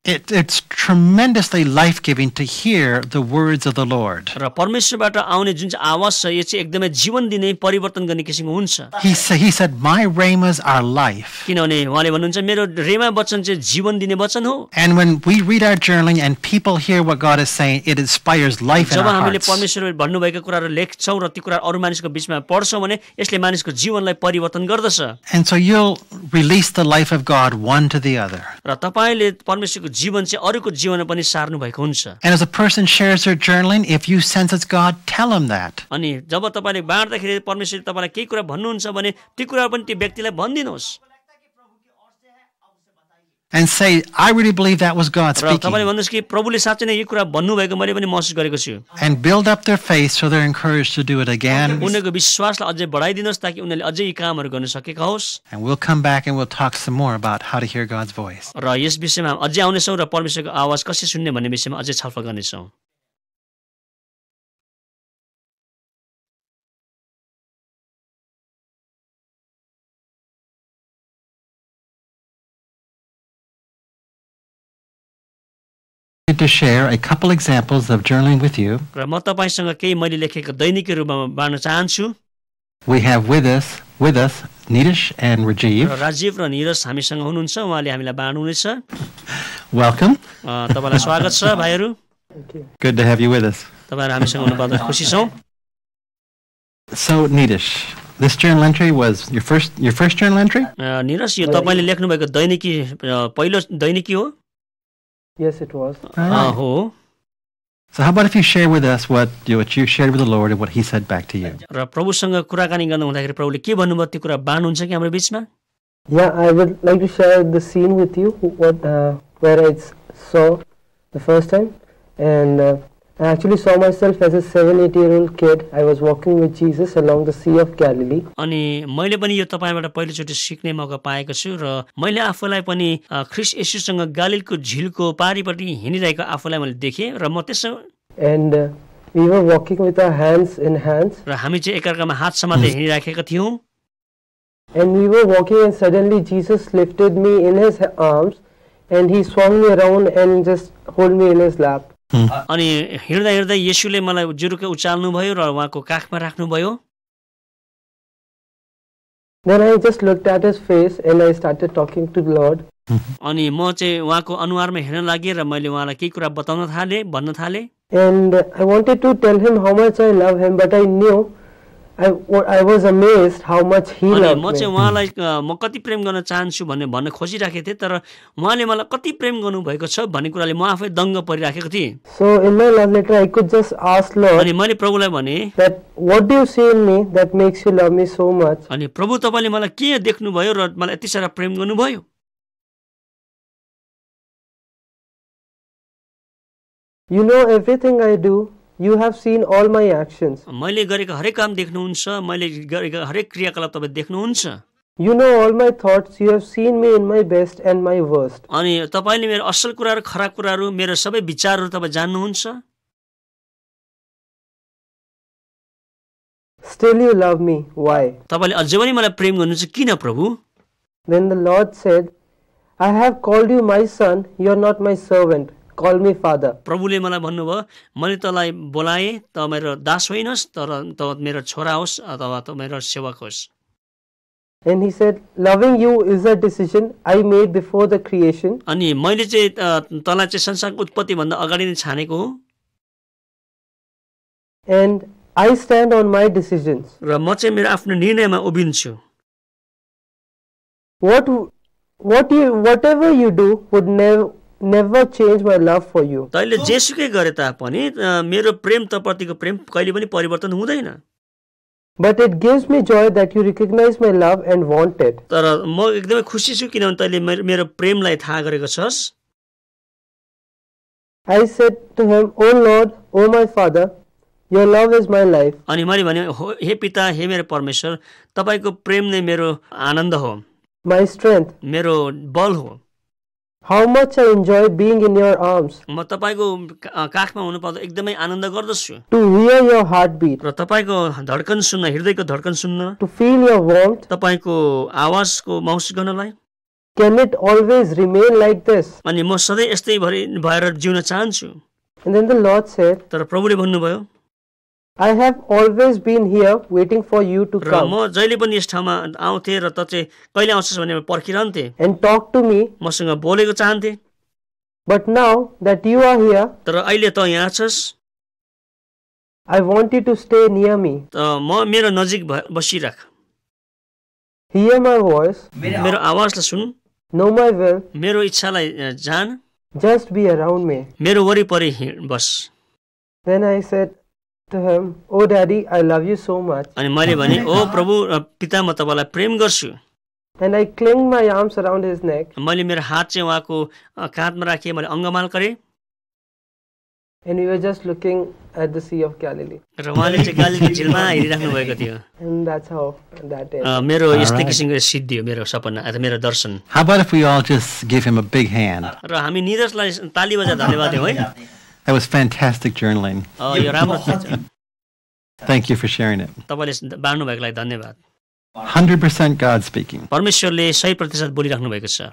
It's tremendously life-giving to hear the words of the Lord. र परमेश्वरबाट आउने जुन चाहिँ आवाज छ यो चाहिँ एकदमै जीवन दिने परिवर्तन गर्ने किसिमको हुन्छ। He said, my rhemas are life. किनभने उहाँले भन्नुहुन्छ मेरो रेमा वचन चाहिँ जीवन दिने वचन हो। And when we read our journaling and people hear what God is saying, it inspires life in job our हामीले hearts. परमेश्वरले भन्नुभएको कुराहरू लेख्छौँ र ती कुरा अरू मानिसको बीचमा पढ्छौँ भने यसले मानिसको जीवनलाई परिवर्तन गर्दछ। And so you'll release the life of God one to the other. र तपाईले परमेश्वरको जीवन चाहिँ अरूको जीवनमा पनि सार्नु भएको हुन्छ। And as a person shares their journaling, if you sense it's God, tell him that. अनि जब तपाईले बाँड्दाखेरि परमेश्वरले तपाईलाई केही कुरा भन्नुहुन्छ भने ती कुरा पनि त्यो व्यक्तिलाई भनिदिनुहोस्। and say, I really believe that was God र तपाईँले speaking. भन्नुहोस् कि प्रभुले साँच्चै नै यो कुरा भन्नुभएको मैले पनि महसुस गरेको छु। And build up their faith so they're encouraged to do it again. उनीहरूको विश्वासलाई अझै बढाइदिनुहोस् ताकि उनीहरूले अझै यी कामहरू गर्न सकेका होस्। And we'll come back and we'll talk some more about how to hear God's voice. र यस विषयमा हामी अझै आउनेछौँ र परमेश्वरको आवाज कसरी सुन्ने भन्ने विषयमा अझै छलफल गर्नेछौँ। To share a couple examples of journaling with you. र म तपाईसँग केही मैले लेखेको दैनिकी रूपमा बाँड्न चाहन्छु। We have with us Nitish and Rajiv. र राजीव र निरज हामीसँग हुनुहुन्छ, उहाँले हामीलाई बाँड्नुहुनेछ। Welcome. तपाईँलाई स्वागत छ भाइहरू। Good to have you with us. तपाईँहरू हामीसँग हुनु पाउँदा खुसी छौँ। So Nitish, this journal entry was your first journal entry? Niraj, यो तपाईँले लेख्नुभएको दैनिकी पहिलो दैनिकी हो? Yes, it was. हो। So how about if you share with us what you shared with the Lord and what He said back to you? र प्रभुसँग कुराकानी गर्नु हुँदाखेरि प्रभुले के भन्नुभयो त्यो कुरा बाँड्नुहुन्छ कि हाम्रो बीचमा? Yeah, I would like to share the scene with you where I saw the first time, and I actually saw myself as a 7-8-year-old kid. I was walking with Jesus along the Sea of Galilee. अनि मैले पनि यो तपाईबाट पहिलोचोटि सिक्ने मौका पाएको छु र मैले आफूलाई पनि ख्रीष्ट येशूसँग गालिलको झिलको पारीपट्टि हिँडिरहेको आफूलाई मैले देखेँ र म त्यसो And we were walking with our hands in hands. र हामी चाहिँ एकअर्कामा हात समात्दै हिँडिराखेका थियौँ। And we were walking and suddenly Jesus lifted me in His arms and He swung me around and just hold me in His lap. अनि हिँड्दा हिँड्दै येशूले मलाई जुरुकै उचाल्नु भयो र उहाँको काखमा राख्नुभयो। Then I just looked at His face and I started talking to the Lord. अनि म चाहिँ उहाँको अनुहारमा हेर्न लागेँ र मैले उहाँलाई केही कुरा बताउन थालेँ, भन्न थालेँ। And I wanted to tell Him how much I love Him, but I knew I was amazed how much He loved म me. चाहिँ उहाँलाई म कति प्रेम गर्न चाहन्छु भन्न खोजिराखेको थिएँ, तर उहाँले मलाई कति प्रेम गर्नुभएको छ भन्ने कुराले म आफै दङ्ग परिराखेको थिएँ। So in my love letter, I could just ask Lord अनि मैले प्रभुलाई भने that what do you see in me that makes you love me so much? अनि प्रभु तपाईँले मलाई के देख्नुभयो र मलाई यति सारा प्रेम गर्नुभयो? You know everything I do. You have seen all my actions. मैले गरेको हरेक काम देख्नुहुन्छ, मैले गरेको हरेक क्रियाकलाप तपाईँ देख्नुहुन्छ। You know all my thoughts. You have seen me in my best and my worst. अनि तपाईले मेरो असल कुराहरु, खराब कुराहरु, मेरो सबै विचारहरु तपाईँ जान्नुहुन्छ। Still you love me. Why? तपाईले अझै पनि मलाई प्रेम गर्नुहुन्छ किन प्रभु? Then the Lord said, I have called you my son. You are not my servant. Call me father. प्रभुले मलाई भन्नुभयो, मैले तँलाई बोलाए, त मेरो दास होइनस्, तर त मेरो छोरा होस् अथवा त मेरो सेवक होस्। And he said, loving you is a decision I made before the creation. अनि मैले चाहिँ तँलाई चाहिँ संसारको उत्पत्ति भन्दा अगाडि नै छानेको हो। And I stand on my decisions. र म चाहिँ मेरो आफ्नो निर्णयमा उभिन्छु। Whatever you do would never change my love for you. तैले जेसुकै गरे तापनि मेरो प्रेम तप्रतिको प्रेम कहिले पनि परिवर्तन हुँदैन। But it gives me joy that you recognize my love and want it. तर म एकदमै खुसी छु किनभने तैले मेरो प्रेमलाई थाहा गरेको छस्। I said to him, O Lord, O my Father, your love is my life. अनि मैले भने, हे पिता, हे मेरो परमेश्वर, तपाईको प्रेम नै मेरो आनन्द हो, my strength, मेरो बल हो। How much I enjoy being in your arms. म तपाईको काखमा हुनु पाउँदा एकदमै आनन्द गर्दछु। To hear your heartbeat. र तपाईको धड्कन सुन्न, हृदयको धड्कन सुन्न। To feel your warmth. तपाईको आवाजको महसुस गर्नलाई। Can it always remain like this? अनि म सधैँ यस्तै भएर जिउन चाहन्छु। And then the Lord said, तर प्रभुले भन्नुभयो, I have always been here waiting for you to र come. म जहिले पनि यस ठाउँमा आउँथे र त चाहिँ कहिले आउँछस् भनेर पर्खिरहन्थे। And talk to me. मसँग बोलेको चाहन्थे। But now that you are here, तर अहिले त यहाँ छस्। I want you to stay near me. त म मेरो नजिक बसिराख। Hear my voice. मेरो आवाजलाई सुन। Know my will. मेरो इच्छालाई जान। Just be around me. मेरो वरिपरि बस। Then I said to him, Oh Daddy, I love you so much. अनि मैले भने, ओ प्रभु पिता, म तपाईलाई प्रेम गर्छु। and I clinged my arms around his neck. मैले मेरो हात चाहिँ उहाँको काँधमा राखेँ, मैले अङ्गमाल गरेँ. And we were just looking at the Sea of Galilee. र उहाँले चाहिँ गालीले झिलमा हेरिराख्नु भएको थियो. And that's how that is. मेरो यस्तै किसिमको सिद्धि हो मेरो सपना अथवा मेरो दर्शन. How about if we all just give him a big hand? र हामी निरजलाई ताली बजाएर धन्यवाद दियौँ है. That was fantastic journaling. यो राम्रो थियो. Thank you for sharing it. तपाईले बाँड्नु भएको लागि धन्यवाद. 100% God speaking. परमेश्वरले 100% बोलिराख्नु भएको छ.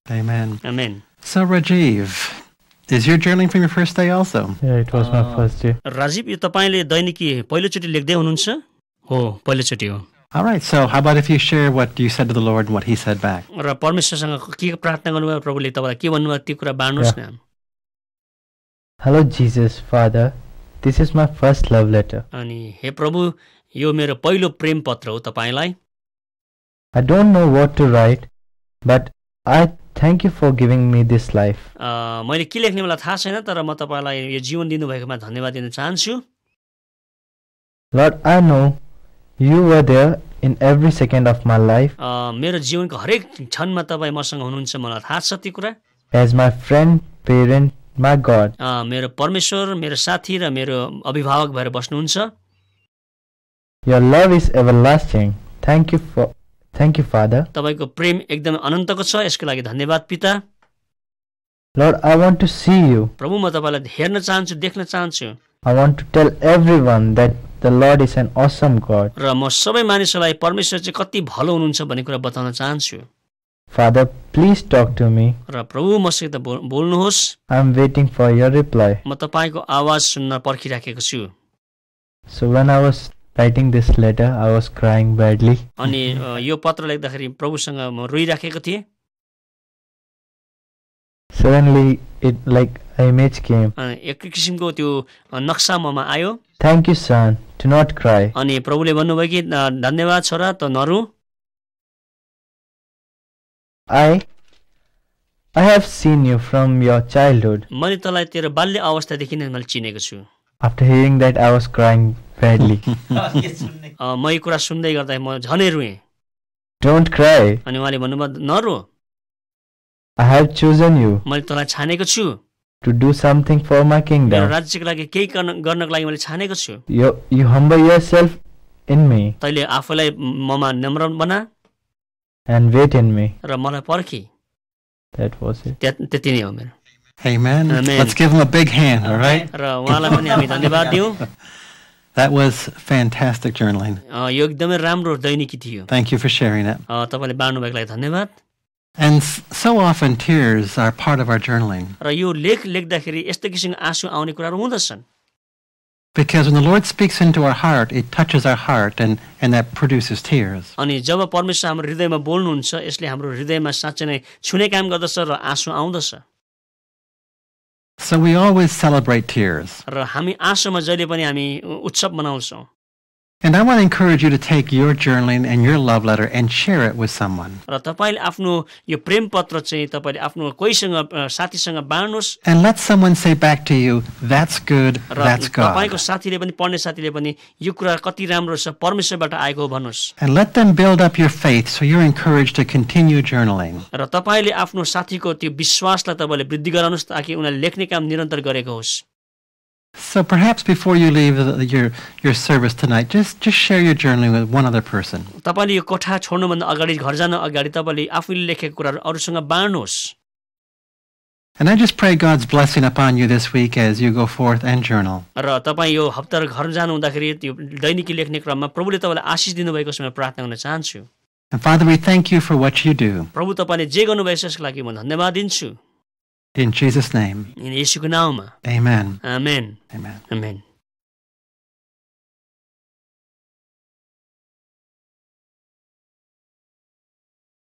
Amen. Amen. So Rajiv, is your journaling from your first day also? Yeah, it was my first day. Rajiv, यो तपाईले दैनिकी पहिलोचोटि लेख्दै हुनुहुन्छ? हो, पहिलोचोटि हो. All right, so how about if you share what you said to the Lord and what he said back? र परमेश्वरसँग के प्रार्थना गर्नुभयो, प्रभुले तपाईलाई के भन्नुभयो त्यो कुरा बाँड्नुस् न. Hello Jesus, Father. This is my first love letter. अनि हे प्रभु, यो मेरो पहिलो प्रेम पत्र हो तपाईलाई. I don't know what to write, but I thank you for giving me this life. मैले के लेख्ने मलाई थाहा छैन, तर म तपाईलाई यो जीवन दिनु भएकोमा धन्यवाद दिन चाहन्छु. Lord, I know you were there in every second of my life. मेरो जीवनको हरेक क्षणमा तपाई मसँग हुनुहुन्छ, मलाई थाहा छ त्यो कुरा. As my friend, parent, my God. मेरो परमेश्वर, मेरो साथी र मेरो अभिभावक भएर बस्नुहुन्छ. Your love is everlasting. Thank you, Father. तपाईको प्रेम एकदमै अनन्तको छ, यसको लागि धन्यवाद पिता. Lord, I want to see you. प्रभु, म तपाईलाई हेर्न चाहन्छु, देख्न चाहन्छु. I want to tell everyone that the Lord is an awesome God. र म सबै मानिसहरूलाई परमेश्वर चाहिँ कति भलो हुनुहुन्छ भन्ने कुरा बताउन चाहन्छु. Father, please talk to me. र प्रभु मसित बोल्नुहोस्. I am waiting for your reply. म तपाईको आवाज सुन्न पर्खिराखेको छु. So when I was writing this letter, I was crying badly. अनि यो पत्र लेख्दाखेरि प्रभुसँग म रोइराखेको थिएँ. Suddenly, it like an image came. एक किसिमको त्यो नक्सा ममा आयो. Thank you, son. Do not cry. अनि प्रभुले भन्नुभयो कि धन्यवाद छोरा, त नरु. I have seen you from your childhood. मैले तँलाई तेरो बाल्य अवस्थादेखि नै मैले चिनेको छु. After hearing that, I was crying badly. म यो कुरा सुन्दै गर्दा म झनै रुएँ. Don't cry. अनि उहाँले भन्नुभयो नरो. I have chosen you मैले तँलाई छानेको छु. to do something for my मेरो kingdom. राज्यको लागि केही गर्नको लागि मैले छानेको छु. You humble yourself in me तैले आफूलाई ममा नम्र बना and wait in me. र मलाई पर्खी. That was it. त्यति नै हो मेरो. Amen. Amen. Let's give him a big hand, all right? र उहाँलाई पनि हामी धन्यवाद दियौँ. That was fantastic journaling. यो एकदमै राम्रो दैनिकी थियो. Thank you for sharing it. तपाईले बाँड्नु भएको लागि धन्यवाद. And so often tears are part of our journaling. र यो लेख लेख्दाखेरि यस्तो किसिमको आँसु आउने कुराहरू हुँदछन्. Because when the Lord speaks into our heart, it touches our heart and that produces tears. अनि जब परमेश्वर हाम्रो हृदयमा बोल्नुहुन्छ, यसले हाम्रो हृदयमा साँच्चै नै छुने काम गर्दछ र आँसु आउँदछ. So we always celebrate tears. र हामी आँसुमा जहिले पनि हामी उत्सव मनाउँछौँ. And I want to encourage you to take your journaling and your love letter and share it with someone. र तपाईले आफ्नो यो प्रेम पत्र चाहिँ तपाईले आफ्नो कोहीसँग साथीसँग बाँड्नुस्. And let someone say back to you, that's good, that's God. तपाईको साथीले पनि पढ्ने साथीले पनि यो कुरा कति राम्रो छ, परमेश्वरबाट आएको भन्नुस्. And let them build up your faith so you're encouraged to continue journaling. र तपाईले आफ्नो साथीको त्यो विश्वासलाई तपाईले वृद्धि गराउनुस् ताकि उनीले लेख्ने काम निरन्तर गरेको होस्. So perhaps before you leave your service tonight, just share your journaling with one other person. तपाईले यो कोठा छोड्नुभन्दा अगाडि घर जान अगाडि तपाईले आफूले लेखेको कुराहरू अरूसँग बाँड्नुहोस्. And I just pray God's blessing upon you this week as you go forth and journal. र तपाई यो हप्ता घर जानु हुँदाखेरि त्यो दैनिकी लेख्ने क्रममा प्रभुले तपाईलाई आशीष दिनुभएको छ म प्रार्थना गर्न चाहन्छु. And Father, we thank you for what you do. प्रभु तपाईले जे गर्नुभएको छ यसको लागि म धन्यवाद दिन्छु. In Jesus' name. येशूको नाममा. Amen. आमेन. Amen. आमेन.